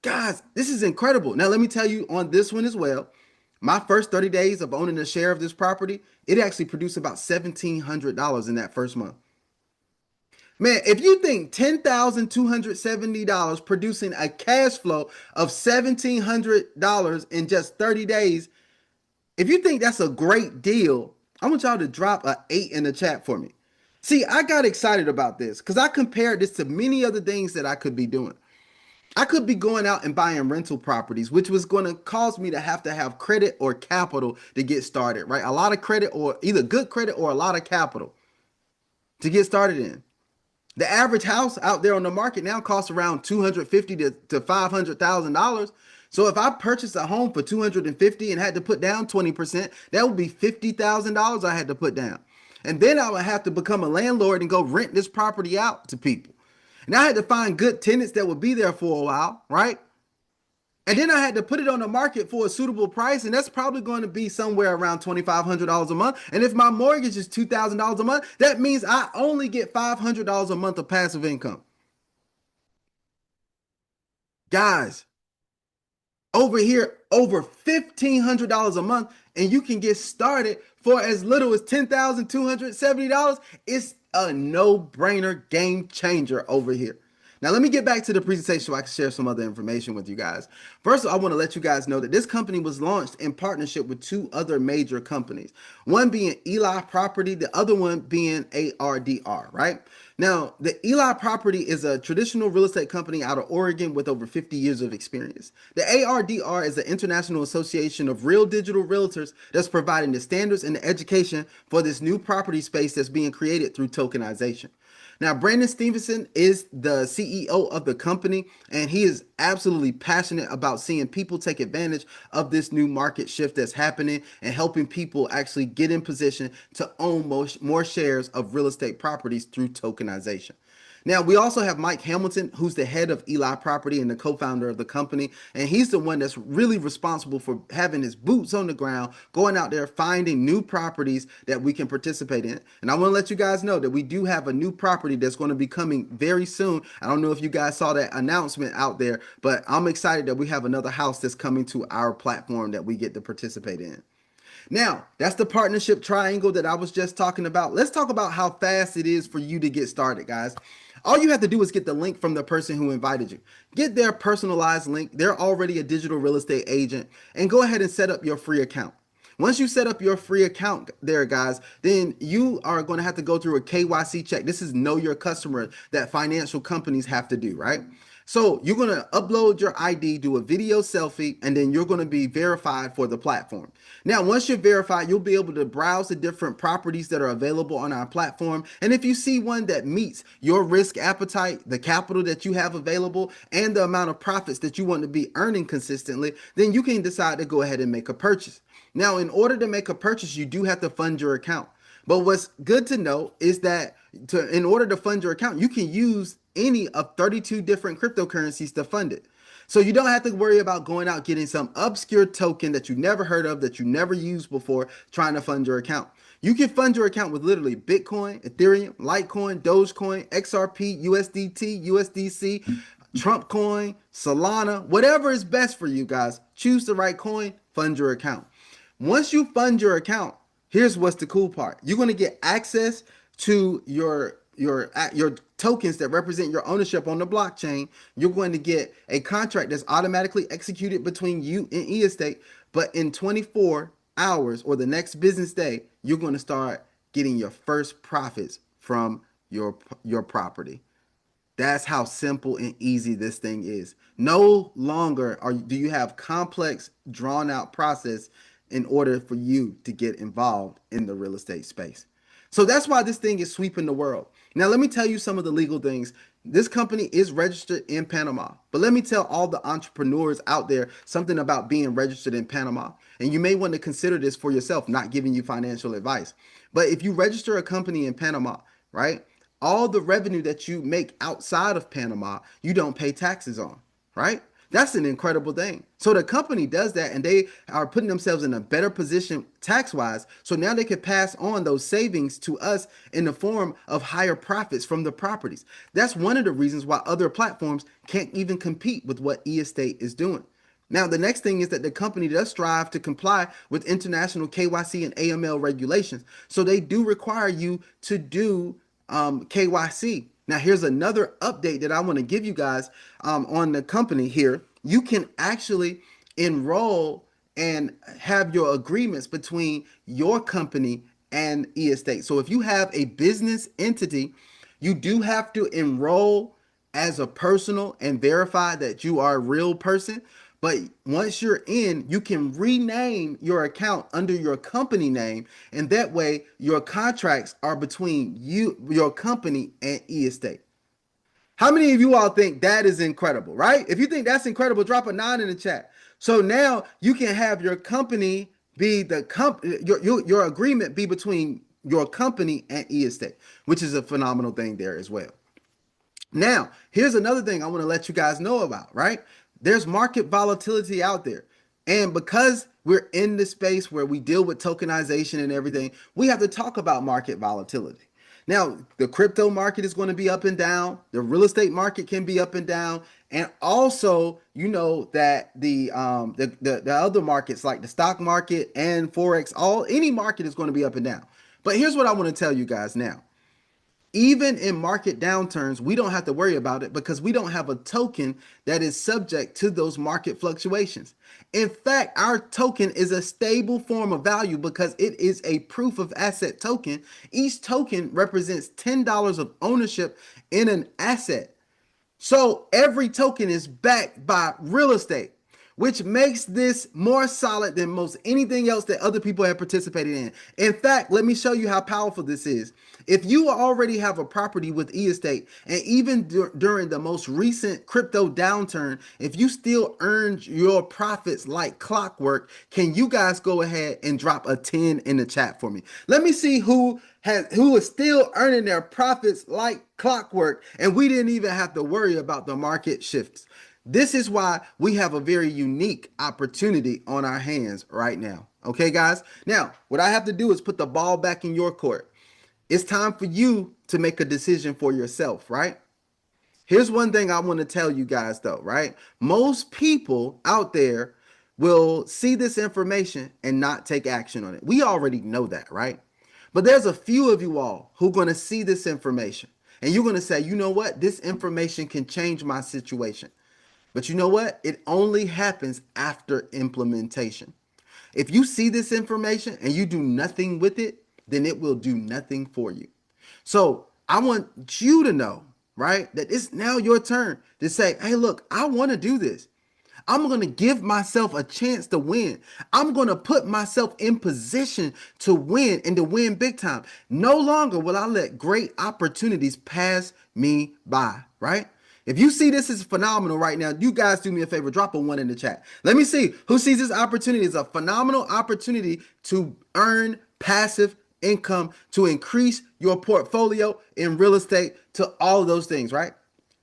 Guys, this is incredible. Now, let me tell you on this one as well. My first 30 days of owning a share of this property, it actually produced about $1,700 in that first month. Man, if you think $10,270 producing a cash flow of $1,700 in just 30 days, if you think that's a great deal, I want y'all to drop a 8 in the chat for me. See, I got excited about this because I compared this to many other things that I could be doing. I could be going out and buying rental properties, which was going to cause me to have credit or capital to get started, right? A lot of credit or either good credit or a lot of capital to get started in. The average house out there on the market now costs around $250,000 to $500,000. So if I purchased a home for $250,000 and had to put down 20%, that would be $50,000 I had to put down. And then I would have to become a landlord and go rent this property out to people. And I had to find good tenants that would be there for a while, right? And then I had to put it on the market for a suitable price, and that's probably going to be somewhere around $2,500 a month. And if my mortgage is $2,000 a month, that means I only get $500 a month of passive income. Guys, over here, over $1,500 a month, and you can get started for as little as $10,270. It's a no-brainer game changer over here. Now, let me get back to the presentation so I can share some other information with you guys. First, I want to let you guys know that this company was launched in partnership with two other major companies, one being Eli Property, the other one being ARDR, right? Now, the Eli Property is a traditional real estate company out of Oregon with over 50 years of experience. The ARDR is the International Association of Real Digital Realtors that's providing the standards and the education for this new property space that's being created through tokenization. Now, Brandon Stevenson is the CEO of the company, and he is absolutely passionate about seeing people take advantage of this new market shift that's happening and helping people actually get in position to own more shares of real estate properties through tokenization. Now, we also have Mike Hamilton, who's the head of Eli Property and the co-founder of the company, and he's the one that's really responsible for having his boots on the ground, going out there, finding new properties that we can participate in. And I want to let you guys know that we do have a new property that's going to be coming very soon. I don't know if you guys saw that announcement out there, but I'm excited that we have another house that's coming to our platform that we get to participate in. Now, that's the partnership triangle that I was just talking about. Let's talk about how fast it is for you to get started, guys. All you have to do is get the link from the person who invited you. Get their personalized link. They're already a digital real estate agent, and go ahead and set up your free account. Once you set up your free account there, guys, then you are going to have to go through a KYC check. This is know your customer that financial companies have to do, right? So you're going to upload your ID, do a video selfie, and then you're going to be verified for the platform. Now, once you're verified, you'll be able to browse the different properties that are available on our platform. And if you see one that meets your risk appetite, the capital that you have available, and the amount of profits that you want to be earning consistently, then you can decide to go ahead and make a purchase. Now, in order to make a purchase, you do have to fund your account. But what's good to know is that in order to fund your account, you can use any of 32 different cryptocurrencies to fund it. So you don't have to worry about going out getting some obscure token that you never heard of, that you never used before, trying to fund your account. You can fund your account with literally Bitcoin, Ethereum, Litecoin, Dogecoin, XRP, USDT, USDC, Trump coin, Solana, whatever is best for you guys. Choose the right coin, fund your account. Once you fund your account, here's what's the cool part. You're going to get access to your tokens that represent your ownership on the blockchain. You're going to get a contract that's automatically executed between you and eEstate, but in 24 hours or the next business day, you're going to start getting your first profits from your property. That's how simple and easy this thing is. No longer do you have complex, drawn out process in order for you to get involved in the real estate space. So that's why this thing is sweeping the world. Now, let me tell you some of the legal things. This company is registered in Panama, but let me tell all the entrepreneurs out there something about being registered in Panama. And you may want to consider this for yourself, not giving you financial advice. But if you register a company in Panama, right? All the revenue that you make outside of Panama, you don't pay taxes on, right? That's an incredible thing. So the company does that and they are putting themselves in a better position tax wise. So now they can pass on those savings to us in the form of higher profits from the properties. That's one of the reasons why other platforms can't even compete with what eEstate is doing. Now, the next thing is that the company does strive to comply with international KYC and AML regulations. So they do require you to do KYC. Now, here's another update that I want to give you guys on the company here. You can actually enroll and have your agreements between your company and eEstate. So if you have a business entity, you do have to enroll as a personal and verify that you are a real person. But once you're in, you can rename your account under your company name, and that way your contracts are between you, your company, and eEstate. How many of you all think that is incredible, right? If you think that's incredible, drop a 9 in the chat. So now you can have your company be the your agreement be between your company and eEstate, which is a phenomenal thing there as well. Now, here's another thing I want to let you guys know about, right? There's market volatility out there. And because we're in the space where we deal with tokenization and everything, we have to talk about market volatility. Now, the crypto market is going to be up and down. The real estate market can be up and down. And also, you know that the other markets like the stock market and Forex, any market is going to be up and down. But here's what I want to tell you guys now. Even in market downturns, we don't have to worry about it because we don't have a token that is subject to those market fluctuations. In fact, our token is a stable form of value because it is a proof of asset token. Each token represents $10 of ownership in an asset. So every token is backed by real estate, which makes this more solid than most anything else that other people have participated in. In fact, let me show you how powerful this is. If you already have a property with eEstate, and even during the most recent crypto downturn, if you still earned your profits like clockwork, can you guys go ahead and drop a 10 in the chat for me? Let me see who is still earning their profits like clockwork, and we didn't even have to worry about the market shifts. This is why we have a very unique opportunity on our hands right now. Okay, guys? Now, what I have to do is put the ball back in your court. It's time for you to make a decision for yourself, right? Here's one thing I want to tell you guys though, right? Most people out there will see this information and not take action on it. We already know that, right? But there's a few of you all who are going to see this information and you're going to say, you know what? This information can change my situation. But you know what? It only happens after implementation. If you see this information and you do nothing with it, then it will do nothing for you. So I want you to know, right, that it's now your turn to say, hey, look, I want to do this. I'm going to give myself a chance to win. I'm going to put myself in position to win and to win big time. No longer will I let great opportunities pass me by, right? If you see this is phenomenal right now, you guys do me a favor, drop a 1 in the chat. Let me see who sees this opportunity as a phenomenal opportunity to earn passive income, to increase your portfolio in real estate, to all of those things, right?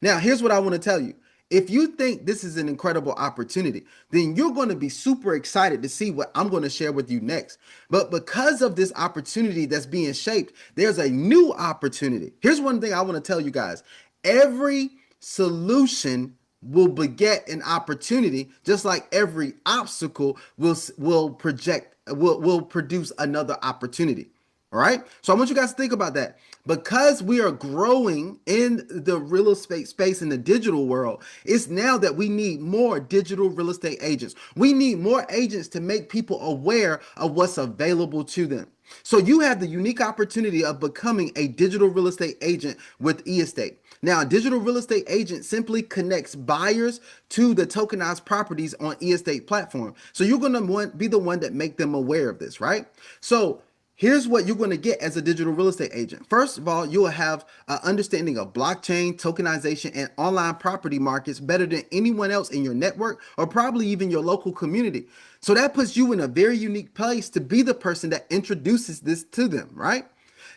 Now, here's what I want to tell you. If you think this is an incredible opportunity, then you're going to be super excited to see what I'm going to share with you next. But because of this opportunity that's being shaped, there's a new opportunity. Here's one thing I want to tell you guys. Every solution will beget an opportunity, just like every obstacle will produce another opportunity. All right. So I want you guys to think about that. Because we are growing in the real estate space in the digital world, it's now that we need more digital real estate agents. We need more agents to make people aware of what's available to them. So you have the unique opportunity of becoming a digital real estate agent with eEstate. Now, a digital real estate agent simply connects buyers to the tokenized properties on eEstate platform. So you're going to be the one that make them aware of this, right? So here's what you're going to get as a digital real estate agent. First of all, you'll have an understanding of blockchain, tokenization, and online property markets better than anyone else in your network or probably even your local community. So that puts you in a very unique place to be the person that introduces this to them, right?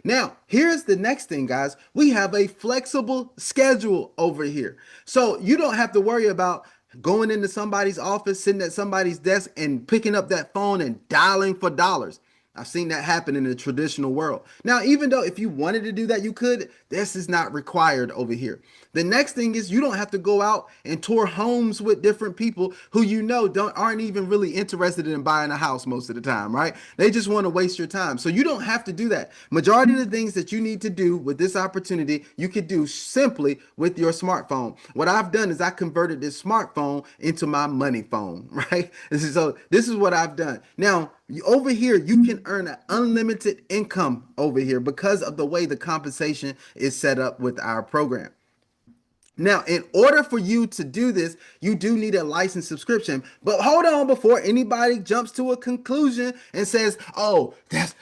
Now, here's the next thing, guys. We have a flexible schedule over here. So you don't have to worry about going into somebody's office, sitting at somebody's desk, and picking up that phone and dialing for dollars. I've seen that happen in the traditional world. Now, even though if you wanted to do that, you could, this is not required over here. The next thing is you don't have to go out and tour homes with different people who you know aren't even really interested in buying a house most of the time, right? They just want to waste your time. So you don't have to do that. Majority of the things that you need to do with this opportunity, you could do simply with your smartphone. What I've done is I converted this smartphone into my money phone, right? So this is what I've done. Now, over here, you can earn an unlimited income over here because of the way the compensation is set up with our program. Now, in order for you to do this, you do need a license subscription. But hold on, before anybody jumps to a conclusion and says, "Oh,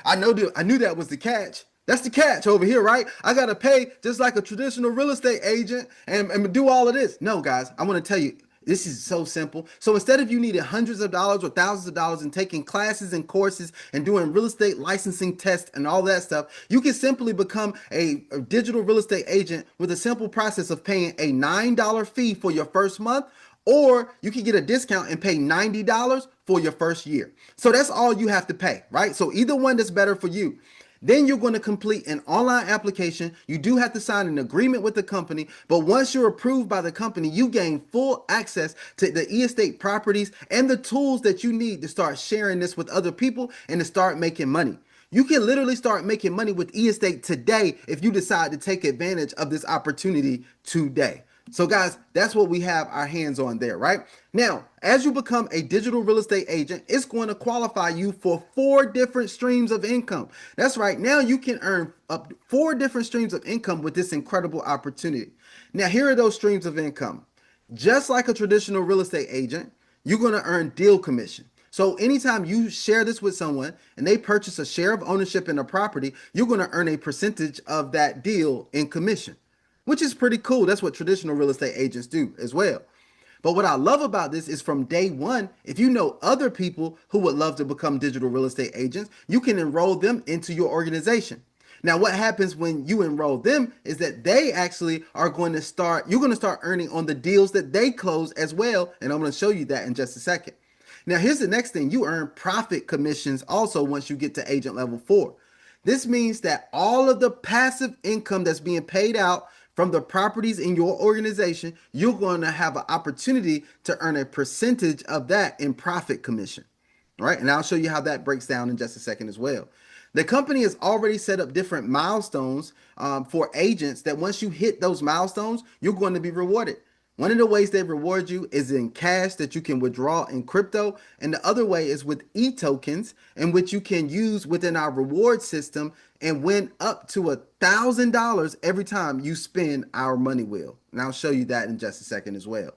I knew that was the catch." That's the catch over here, right? I gotta pay just like a traditional real estate agent and do all of this. No, guys, I want to tell you, this is so simple. So instead of you needing hundreds of dollars or thousands of dollars and taking classes and courses and doing real estate licensing tests and all that stuff, you can simply become a digital real estate agent with a simple process of paying a $9 fee for your first month, or you can get a discount and pay $90 for your first year. So that's all you have to pay, right? So either one that's better for you. Then you're going to complete an online application. You do have to sign an agreement with the company, but once you're approved by the company, you gain full access to the eEstate properties and the tools that you need to start sharing this with other people and to start making money. You can literally start making money with eEstate today if you decide to take advantage of this opportunity today. So guys, that's what we have our hands on there, right? Now, as you become a digital real estate agent, it's going to qualify you for 4 different streams of income. That's right. Now you can earn up to 4 different streams of income with this incredible opportunity. Now, here are those streams of income. Just like a traditional real estate agent, you're going to earn deal commission. So anytime you share this with someone and they purchase a share of ownership in a property, you're going to earn a percentage of that deal in commission, which is pretty cool. That's what traditional real estate agents do as well. But what I love about this is from day one, if you know other people who would love to become digital real estate agents, you can enroll them into your organization. Now, what happens when you enroll them is that they actually are going to start, you're going to start earning on the deals that they close as well. And I'm going to show you that in just a second. Now, here's the next thing. You earn profit commissions also once you get to agent level 4. This means that all of the passive income that's being paid out from the properties in your organization, you're going to have an opportunity to earn a percentage of that in profit commission. All right. And I'll show you how that breaks down in just a second as well. The company has already set up different milestones for agents that once you hit those milestones, you're going to be rewarded. One of the ways they reward you is in cash that you can withdraw in crypto. And the other way is with e-tokens, in which you can use within our reward system and win up to $1,000 every time you spend our money wheel. And I'll show you that in just a second as well.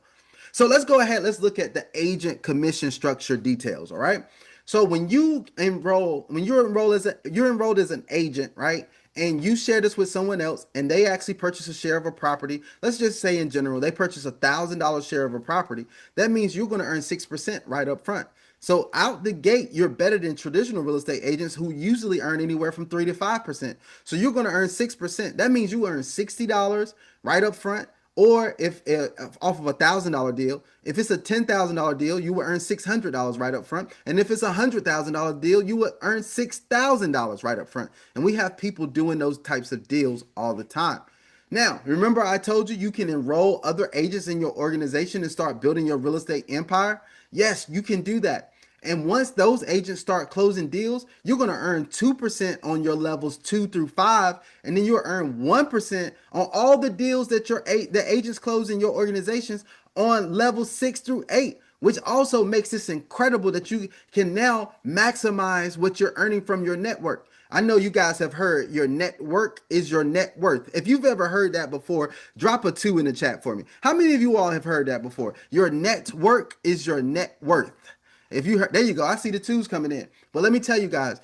So let's go ahead. Let's look at the agent commission structure details. All right. So when you're enrolled as an agent, right? And you share this with someone else and they actually purchase a share of a property. Let's just say in general, they purchase $1,000 share of a property. That means you're going to earn 6% right up front. So out the gate, you're better than traditional real estate agents who usually earn anywhere from 3 to 5%. So you're going to earn 6%. That means you earn $60 right up front. Or if off of $1,000 deal, if it's a $10,000 deal, you will earn $600 right up front. And if it's a $100,000 deal, you will earn $6,000 right up front. And we have people doing those types of deals all the time. Now, remember I told you can enroll other agents in your organization and start building your real estate empire? Yes, you can do that. And once those agents start closing deals, you're going to earn 2% on your levels 2 through 5. And then you'll earn 1% on all the deals that the agents close in your organizations on levels 6 through 8, which also makes this incredible that you can now maximize what you're earning from your network. I know you guys have heard your network is your net worth. If you've ever heard that before, drop a 2 in the chat for me. How many of you all have heard that before? Your network is your net worth. If you heard, there you go. I see the 2s coming in. But let me tell you guys,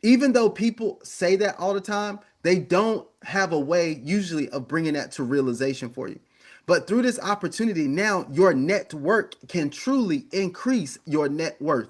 even though people say that all the time, they don't have a way usually of bringing that to realization for you. But through this opportunity, now your network can truly increase your net worth.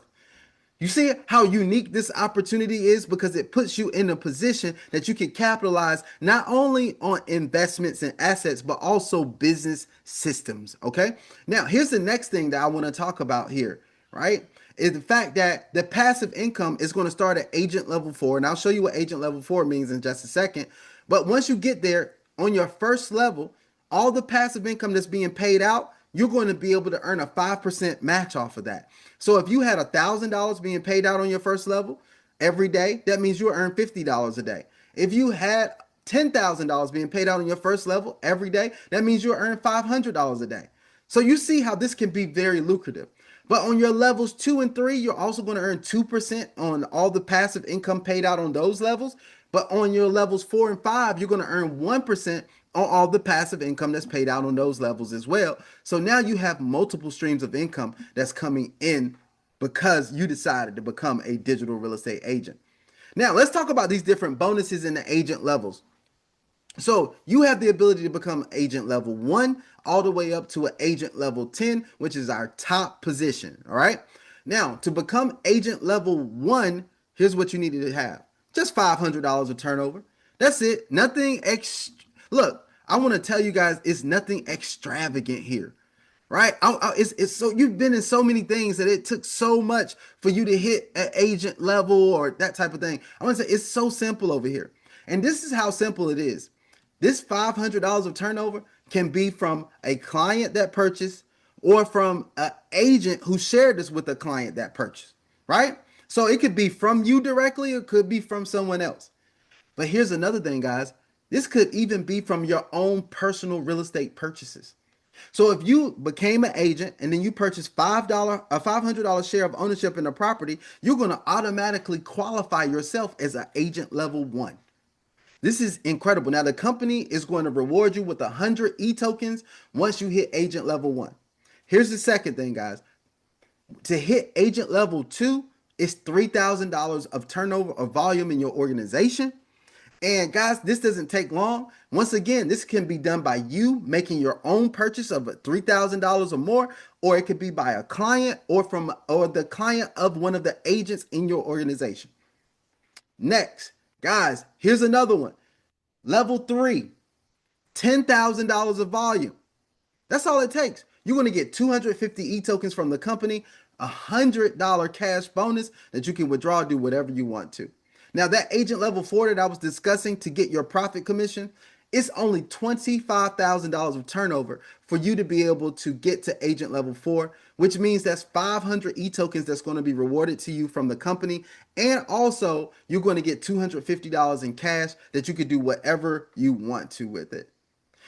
You see how unique this opportunity is because it puts you in a position that you can capitalize not only on investments and assets, but also business systems. Okay. Now, here's the next thing that I want to talk about here, right? Is the fact that the passive income is going to start at agent level 4. And I'll show you what agent level 4 means in just a second. But once you get there on your first level, all the passive income that's being paid out, you're going to be able to earn a 5% match off of that. So if you had $1,000 being paid out on your first level every day, that means you earn $50 a day. If you had $10,000 being paid out on your first level every day, that means you earn $500 a day. So you see how this can be very lucrative. But on your levels 2 and 3, you're also going to earn 2% on all the passive income paid out on those levels. But on your levels 4 and 5, you're going to earn 1% on all the passive income that's paid out on those levels as well. So now you have multiple streams of income that's coming in because you decided to become a digital real estate agent. Now, let's talk about these different bonuses in the agent levels. So you have the ability to become agent level 1 all the way up to an agent level 10, which is our top position. All right. Now, to become agent level 1, here's what you needed to have. Just $500 of turnover. That's it. Nothing Look, I want to tell you guys, it's nothing extravagant here, right? It's so you've been in so many things that it took so much for you to hit an agent level or that type of thing. I want to say it's so simple over here, and this is how simple it is. This $500 of turnover can be from a client that purchased or from an agent who shared this with a client that purchased, right? So it could be from you directly, or it could be from someone else. But here's another thing, guys. This could even be from your own personal real estate purchases. So if you became an agent and then you purchased a $500 share of ownership in a property, you're going to automatically qualify yourself as an agent level 1. This is incredible. Now the company is going to reward you with 100 e-tokens once you hit agent level 1. Here's the second thing, guys. To hit agent level 2, it's $3,000 of turnover or volume in your organization. And guys, this doesn't take long. Once again, this can be done by you making your own purchase of $3,000 or more, or it could be by a client or the client of one of the agents in your organization. Next, guys, here's another one. Level 3, $10,000 of volume. That's all it takes. You're going to get 250 e-tokens from the company, a $100 cash bonus that you can withdraw, do whatever you want to. Now that agent level 4 that I was discussing to get your profit commission, it's only $25,000 of turnover for you to be able to get to agent level 4, which means that's 500 e-tokens that's going to be rewarded to you from the company. And also you're going to get $250 in cash that you could do whatever you want to with it.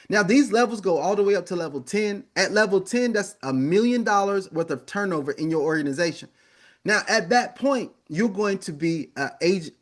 Now these levels go all the way up to level 10. At level 10, that's $1 million worth of turnover in your organization. Now, at that point, you're going to be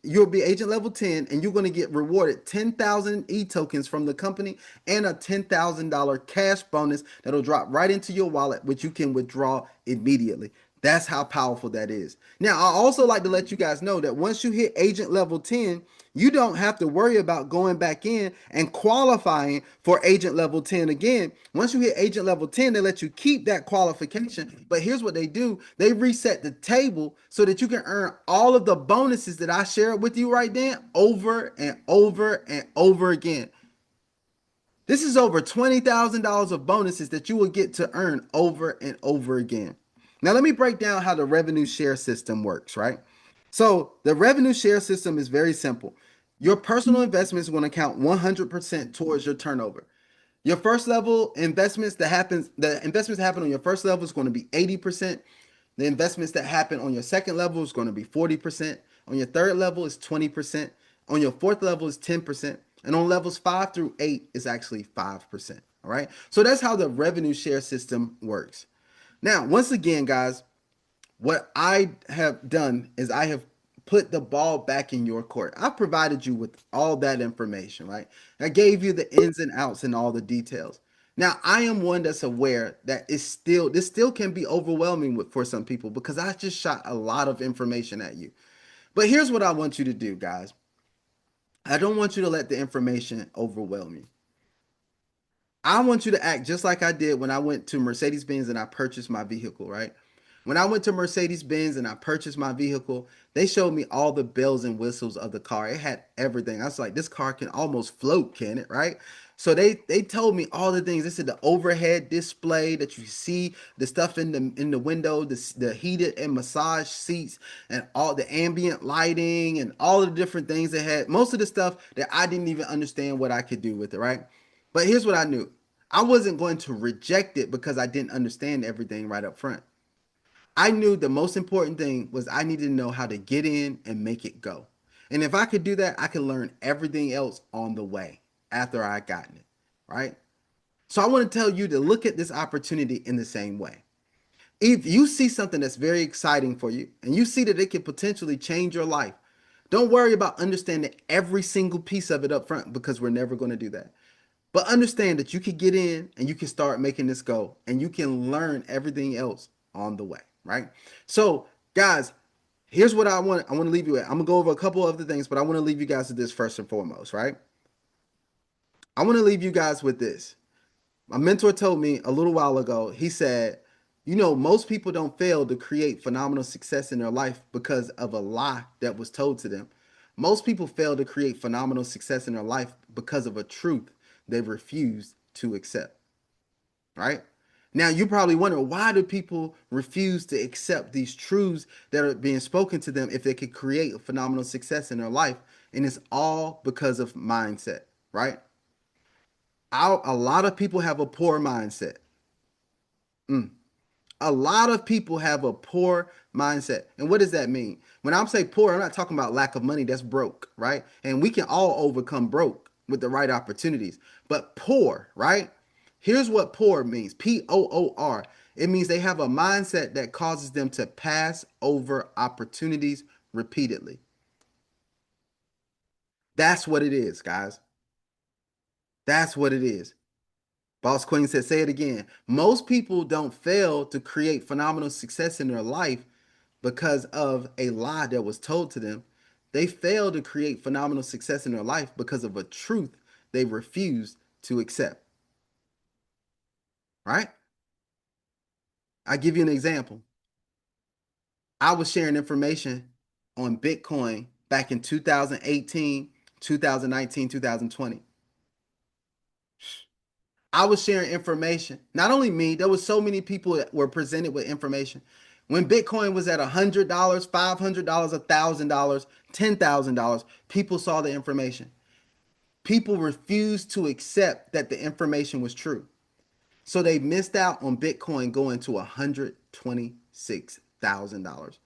you'll be agent level 10, and you're going to get rewarded 10,000 e-tokens from the company and a $10,000 cash bonus that'll drop right into your wallet, which you can withdraw immediately. That's how powerful that is. Now, I also like to let you guys know that once you hit agent level 10, you don't have to worry about going back in and qualifying for agent level 10 again. Once you hit agent level 10, they let you keep that qualification. But here's what they do. They reset the table so that you can earn all of the bonuses that I shared with you right then over and over and over again. This is over $20,000 of bonuses that you will get to earn over and over again. Now, let me break down how the revenue share system works, right? So the revenue share system is very simple. Your personal investments are going to count 100% towards your turnover. Your first level investments the investments that happen on your first level is going to be 80%. The investments that happen on your second level is going to be 40%. On your third level is 20%. On your fourth level is 10%. And on levels 5 through 8 is actually 5%. All right. So that's how the revenue share system works. Now, once again, guys, what I have done is I have put the ball back in your court. I provided you with all that information, right? I gave you the ins and outs and all the details. Now, I am one that's aware that this still can be overwhelming for some people because I just shot a lot of information at you. But here's what I want you to do, guys. I don't want you to let the information overwhelm you. I want you to act just like I did when I went to Mercedes Benz and I purchased my vehicle, right? When I went to Mercedes Benz and I purchased my vehicle, they showed me all the bells and whistles of the car. It had everything. I was like, this car can almost float, can it? Right? So they told me all the things. They said the overhead display that you see, the stuff in the window, the heated and massage seats, and all the ambient lighting and all the different things they had. Most of the stuff that I didn't even understand what I could do with it, right? But here's what I knew. I wasn't going to reject it because I didn't understand everything right up front. I knew the most important thing was I needed to know how to get in and make it go. And if I could do that, I could learn everything else on the way after I gotten it, right? So I want to tell you to look at this opportunity in the same way. If you see something that's very exciting for you and you see that it could potentially change your life, don't worry about understanding every single piece of it up front because we're never going to do that. But understand that you can get in and you can start making this go and you can learn everything else on the way, right? So, guys, here's what I want to leave you at. I'm going to go over a couple of other things, but I want to leave you guys with this first and foremost, right? I want to leave you guys with this. My mentor told me a little while ago, he said, most people don't fail to create phenomenal success in their life because of a lie that was told to them. Most people fail to create phenomenal success in their life because of a truth they refused to accept. Right? Now, you probably wonder, why do people refuse to accept these truths that are being spoken to them if they could create a phenomenal success in their life? And it's all because of mindset, right? A lot of people have a poor mindset. A lot of people have a poor mindset. And what does that mean? When I'm saying poor, I'm not talking about lack of money. That's broke, right? And we can all overcome broke with the right opportunities. But poor, right? Here's what poor means. Poor. It means they have a mindset that causes them to pass over opportunities repeatedly. That's what it is, guys. That's what it is. Boss Queen said, say it again. Most people don't fail to create phenomenal success in their life because of a lie that was told to them. They fail to create phenomenal success in their life because of a truth they refused to accept. Right? I give you an example. I was sharing information on Bitcoin back in 2018, 2019, 2020. I was sharing information. Not only me, there was so many people that were presented with information. When Bitcoin was at $100, $500, $1,000, $10,000, people saw the information. People refused to accept that the information was true. So they missed out on Bitcoin going to $126,000.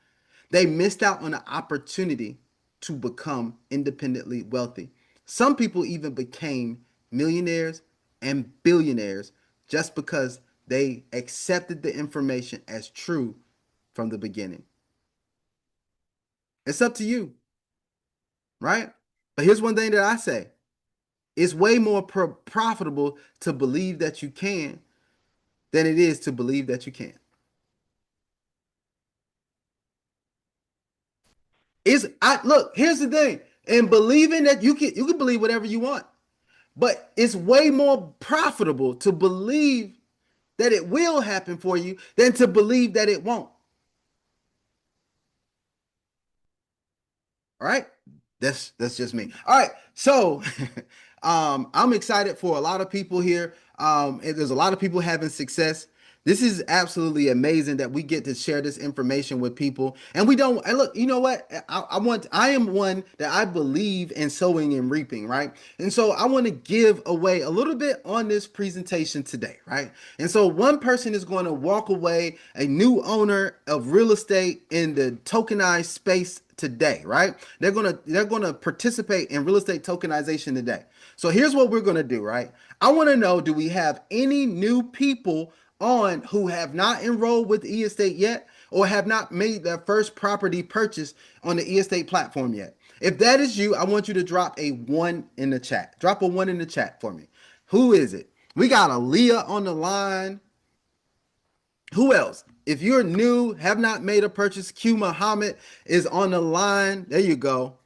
They missed out on the opportunity to become independently wealthy. Some people even became millionaires and billionaires just because they accepted the information as true from the beginning. It's up to you, right? But here's one thing that I say. It's way more profitable to believe that you can than it is to believe that you can't. Look, here's the thing. And believing that you can believe whatever you want. But it's way more profitable to believe that it will happen for you than to believe that it won't. All right? That's just me. All right. So I'm excited for a lot of people here. And there's a lot of people having success. This is absolutely amazing that we get to share this information with people. And we don't, and look, you know what? I am one that I believe in sowing and reaping, right? And so I want to give away a little bit on this presentation today, right? And so one person is going to walk away a new owner of real estate in the tokenized space today, right? They're gonna participate in real estate tokenization today. So here's what we're gonna do, right? I want to know, do we have any new people on who have not enrolled with eEstate yet or have not made their first property purchase on the eEstate platform yet? If that is you, I want you to drop a one in the chat. Drop a one in the chat for me. Who is it? We got Aaliyah on the line. Who else? If you're new, have not made a purchase, Q Muhammad is on the line. There you go.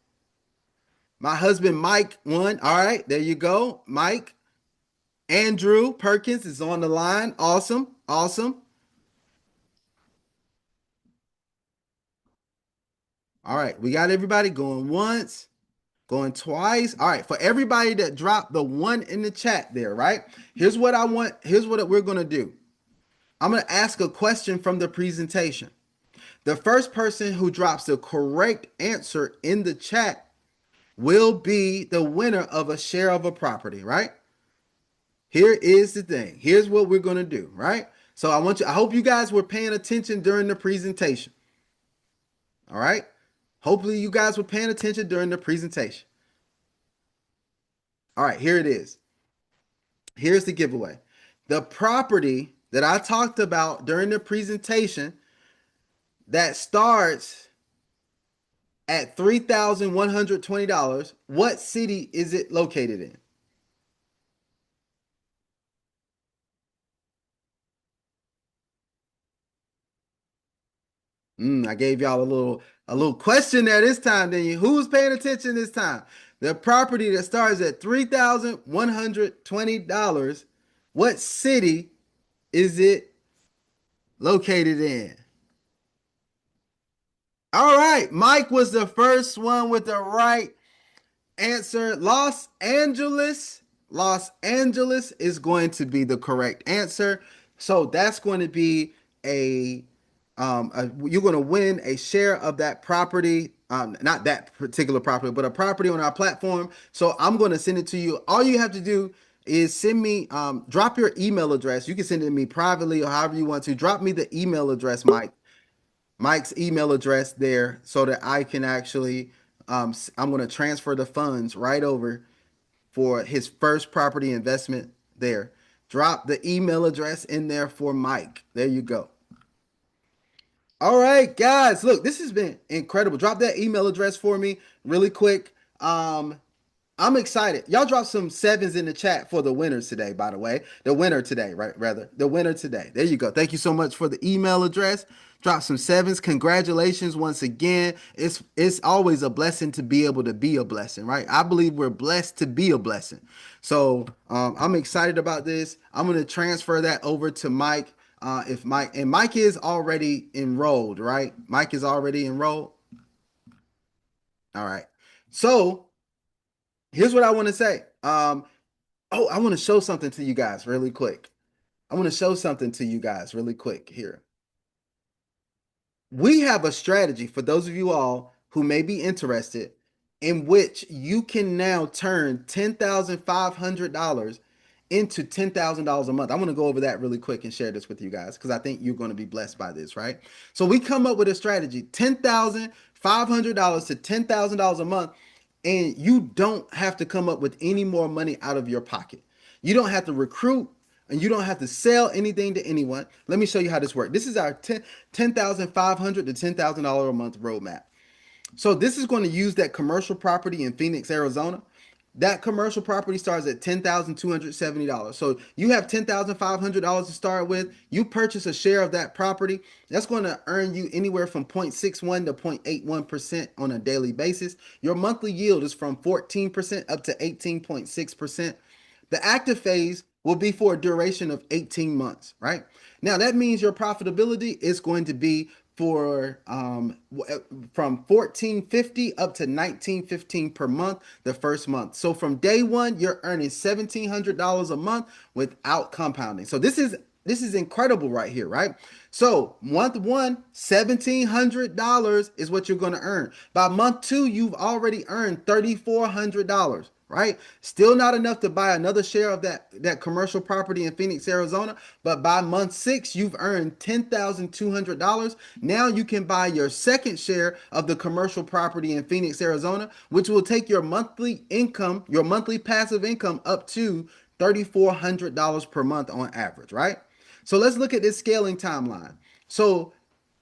My husband Mike won. All right, there you go. Mike. Andrew Perkins is on the line. Awesome. Awesome. All right, we got everybody going once, going twice. All right, for everybody that dropped the one in the chat there, right? Here's what I want. Here's what we're going to do. I'm going to ask a question from the presentation. The first person who drops the correct answer in the chat will be the winner of a share of a property, right? Here is the thing. Here's what we're going to do, right? So I hope you guys were paying attention during the presentation. All right? Hopefully you guys were paying attention during the presentation. All right, here it is. Here's the giveaway. The property that I talked about during the presentation that starts at $3,120, what city is it located in? I gave y'all a little question there this time. Then who's paying attention this time? The property that starts at $3,120. What city is it located in? All right, Mike was the first one with the right answer. Los Angeles. Los Angeles is going to be the correct answer. So that's going to be you're going to win a share of that property. Not that particular property, but a property on our platform. So I'm going to send it to you. All you have to do is send me, drop your email address. You can send it to me privately or however you want to. Drop me the email address, Mike's email address there so that I can actually, I'm going to transfer the funds right over for his first property investment there. Drop the email address in there for Mike. There you go. All right, guys, look, this has been incredible. Drop that email address for me really quick. I'm excited. Y'all drop some sevens in the chat for the winners today, by the way. The winner today, right? Rather, the winner today. There you go. Thank you so much for the email address. Drop some sevens. Congratulations once again. It's always a blessing to be able to be a blessing, right? I believe we're blessed to be a blessing. So I'm excited about this. I'm going to transfer that over to Mike. If Mike is already enrolled, right? Mike is already enrolled. All right. So here's what I want to say. I want to show something to you guys really quick. I want to show something to you guys really quick here. We have a strategy for those of you all who may be interested in which you can now turn $10,500 into $10,000 a month. I want to go over that really quick and share this with you guys because I think you're going to be blessed by this, right? So we come up with a strategy, $10,500 to $10,000 a month, and you don't have to come up with any more money out of your pocket. You don't have to recruit and you don't have to sell anything to anyone. Let me show you how this works. This is our $10,500 to $10,000 a month roadmap. So this is going to use that commercial property in Phoenix, Arizona. That commercial property starts at $10,270. So you have $10,500 to start with. You purchase a share of that property. That's going to earn you anywhere from 0.61 to 0.81% on a daily basis. Your monthly yield is from 14% up to 18.6%. The active phase will be for a duration of 18 months, right? Now that means your profitability is going to be for from 1450 up to 1915 per month the first month. So from day one, you're earning $1,700 a month without compounding. So this is this is incredible right here, right? So month one, $1,700 is what you're going to earn. By month two, you've already earned $3,400, right? Still not enough to buy another share of that commercial property in Phoenix, Arizona. But by month six, you've earned $10,200. Now you can buy your second share of the commercial property in Phoenix, Arizona, which will take your monthly income, your monthly passive income up to $3,400 per month on average, right? So let's look at this scaling timeline. So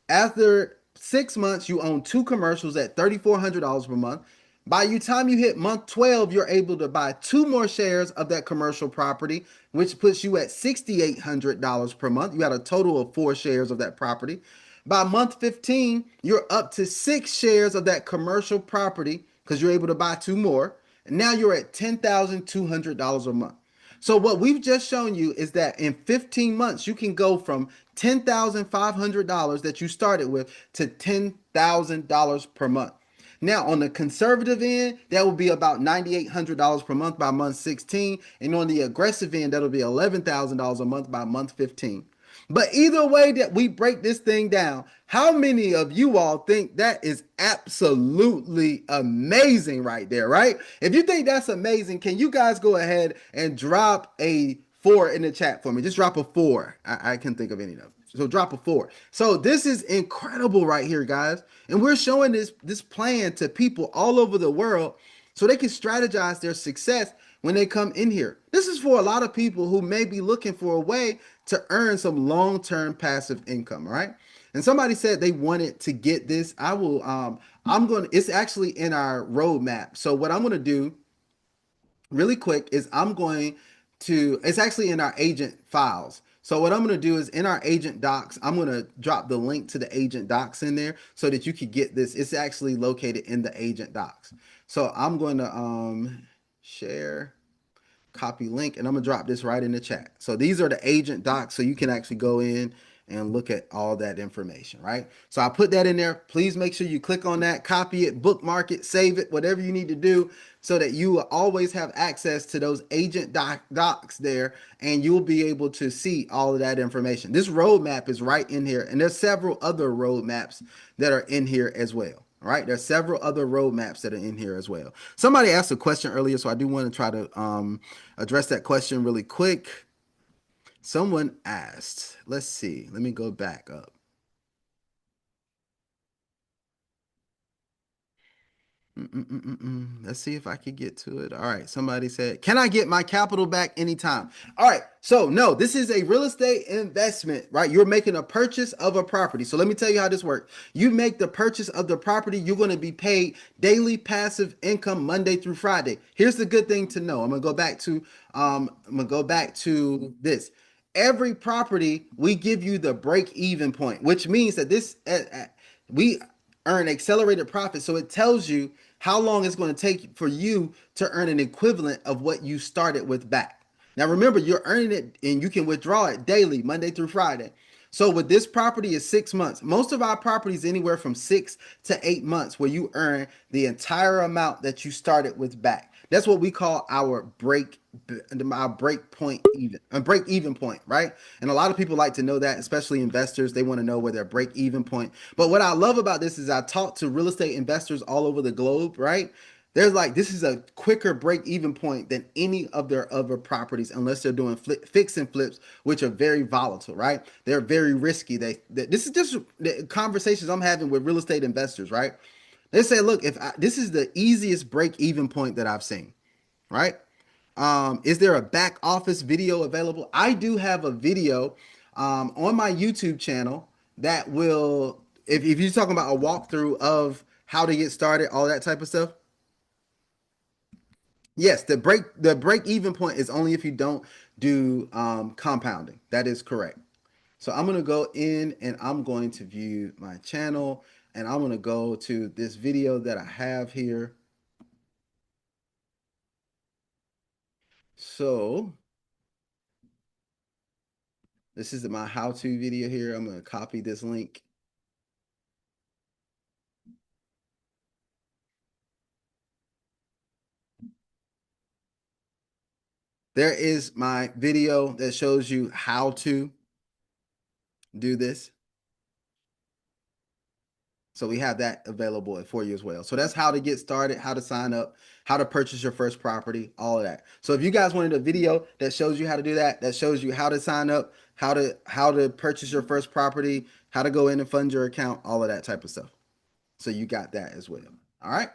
after 6 months, you own two commercials at $3,400 per month. By the time you hit month 12, you're able to buy two more shares of that commercial property, which puts you at $6,800 per month. You had a total of four shares of that property. By month 15, you're up to six shares of that commercial property because you're able to buy two more. And now you're at $10,200 a month. So what we've just shown you is that in 15 months, you can go from $10,500 that you started with to $10,000 per month. Now, on the conservative end, that will be about $9,800 per month by month 16. And on the aggressive end, that'll be $11,000 a month by month 15. But either way that we break this thing down, how many of you all think that is absolutely amazing right there, right? If you think that's amazing, can you guys go ahead and drop a four in the chat for me? Just drop a four. I can think of any of them. So drop a four. So this is incredible right here, guys. And we're showing this plan to people all over the world so they can strategize their success when they come in here. This is for a lot of people who may be looking for a way to earn some long-term passive income, right? And somebody said they wanted to get this. It's actually in our roadmap. So what I'm going to do really quick is it's actually in our agent files. So what I'm going to do is in our agent docs, I'm going to drop the link to the agent docs in there so that you could get this. It's actually located in the agent docs. So I'm going to share, copy link, and I'm gonna drop this right in the chat. So these are the agent docs, so you can actually go in and look at all that information, right? So I put that in there. Please make sure you click on that, copy it, bookmark it, save it, whatever you need to do so that you will always have access to those agent docs there, and you'll be able to see all of that information. This roadmap is right in here, and there's several other roadmaps that are in here as well. All right, there's several other roadmaps that are in here as well. Somebody asked a question earlier, so I do want to try to address that question really quick. Someone asked, let's see, let me go back up. Let's see if I can get to it. All right. Somebody said, can I get my capital back anytime? All right. So no, this is a real estate investment, right? You're making a purchase of a property. So let me tell you how this works. You make the purchase of the property. You're going to be paid daily passive income Monday through Friday. Here's the good thing to know. I'm going to go back to this. Every property, we give you the break even point, which means that we earn accelerated profit. So it tells you how long it's going to take for you to earn an equivalent of what you started with back. Now remember, you're earning it and you can withdraw it daily, Monday through Friday. So with this property is 6 months. Most of our properties anywhere from 6 to 8 months where you earn the entire amount that you started with back. That's what we call our break point even, a break even point, right? And a lot of people like to know that, especially investors. They want to know where their break even point. But what I love about this is I talk to real estate investors all over the globe, right? There's like, this is a quicker break even point than any of their other properties, unless they're doing fix and flips, which are very volatile, right? They're very risky. This is just the conversations I'm having with real estate investors, right? They say, look, this is the easiest break even point that I've seen, right? Is there a back office video available? I do have a video on my YouTube channel that will, if you're talking about a walkthrough of how to get started, all that type of stuff. Yes, the break even point is only if you don't do compounding. That is correct. So I'm gonna go in and I'm going to view my channel and I'm gonna go to this video that I have here. So this is my how-to video here. I'm gonna copy this link. There is my video that shows you how to do this. So we have that available for you as well. So that's how to get started, how to sign up, how to purchase your first property, all of that. So if you guys wanted a video that shows you how to do that, that shows you how to sign up, how to purchase your first property, how to go in and fund your account, all of that type of stuff. So you got that as well. All right.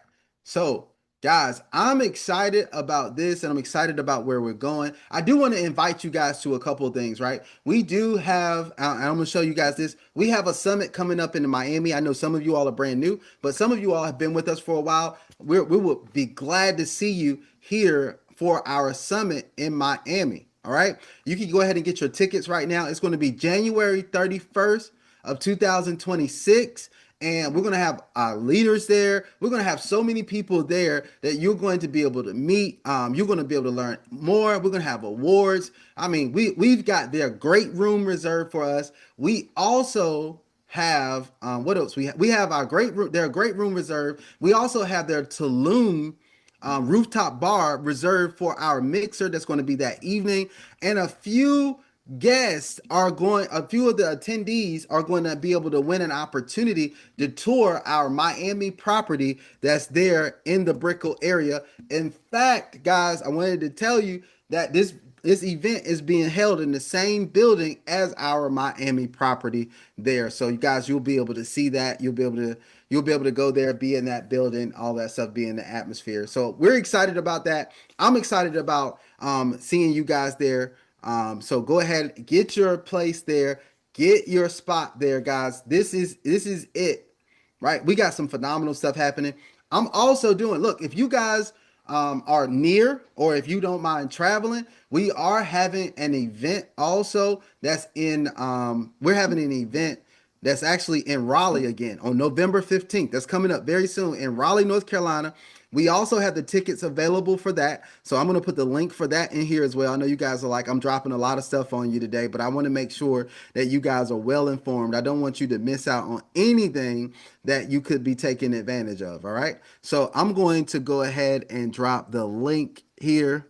So, guys, I'm excited about this and I'm excited about where we're going. I do want to invite you guys to a couple of things, right? We do have, and I'm going to show you guys this. We have a summit coming up in Miami. I know some of you all are brand new, but some of you all have been with us for a while. We will be glad to see you here for our summit in Miami. All right. You can go ahead and get your tickets right now. It's going to be January 31st of 2026, and we're going to have our leaders there. We're going to have so many people there that you're going to be able to meet. You're going to be able to learn more. We're going to have awards. I mean, we've got their great room reserved for us. We also have what else? We have our great room. Their great room reserved. We also have their Tulum rooftop bar reserved for our mixer that's going to be that evening, and a few a few of the attendees are going to be able to win an opportunity to tour our Miami property that's there in the Brickell area. In fact, guys, I wanted to tell you that this event is being held in the same building as our Miami property there. So you guys, you'll be able to see that. You'll be able to go there, be in that building, all that stuff, be in the atmosphere. So we're excited about that. I'm excited about seeing you guys there. So go ahead, get your place there, get your spot there, guys. This is it, right? We got some phenomenal stuff happening. I'm also doing, look, if you guys are near or if you don't mind traveling, we are having an event also that's we're having an event that's actually in Raleigh again on November 15th. That's coming up very soon in Raleigh, North Carolina. We also have the tickets available for that. So I'm going to put the link for that in here as well. I know you guys are like, I'm dropping a lot of stuff on you today, but I want to make sure that you guys are well informed. I don't want you to miss out on anything that you could be taking advantage of. All right. So I'm going to go ahead and drop the link here.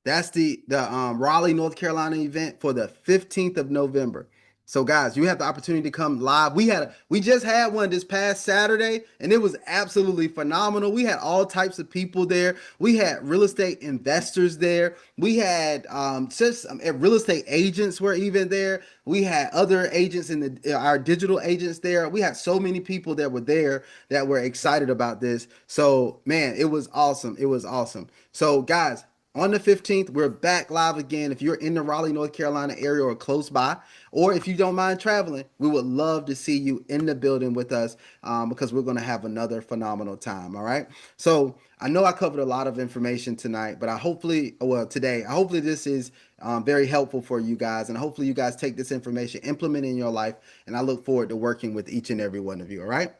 That's the Raleigh, North Carolina event for the 15th of November. So guys, you have the opportunity to come live. We just had one this past Saturday and it was absolutely phenomenal. We had all types of people there. We had real estate investors there. We had real estate agents were even there. We had other agents our digital agents there. We had so many people that were there that were excited about this. So man, it was awesome. It was awesome. So guys, on the 15th, we're back live again. If you're in the Raleigh, North Carolina area or close by, or if you don't mind traveling, we would love to see you in the building with us because we're going to have another phenomenal time. All right. So I know I covered a lot of information tonight, but today, hopefully this is very helpful for you guys. And hopefully you guys take this information, implement it in your life. And I look forward to working with each and every one of you. All right.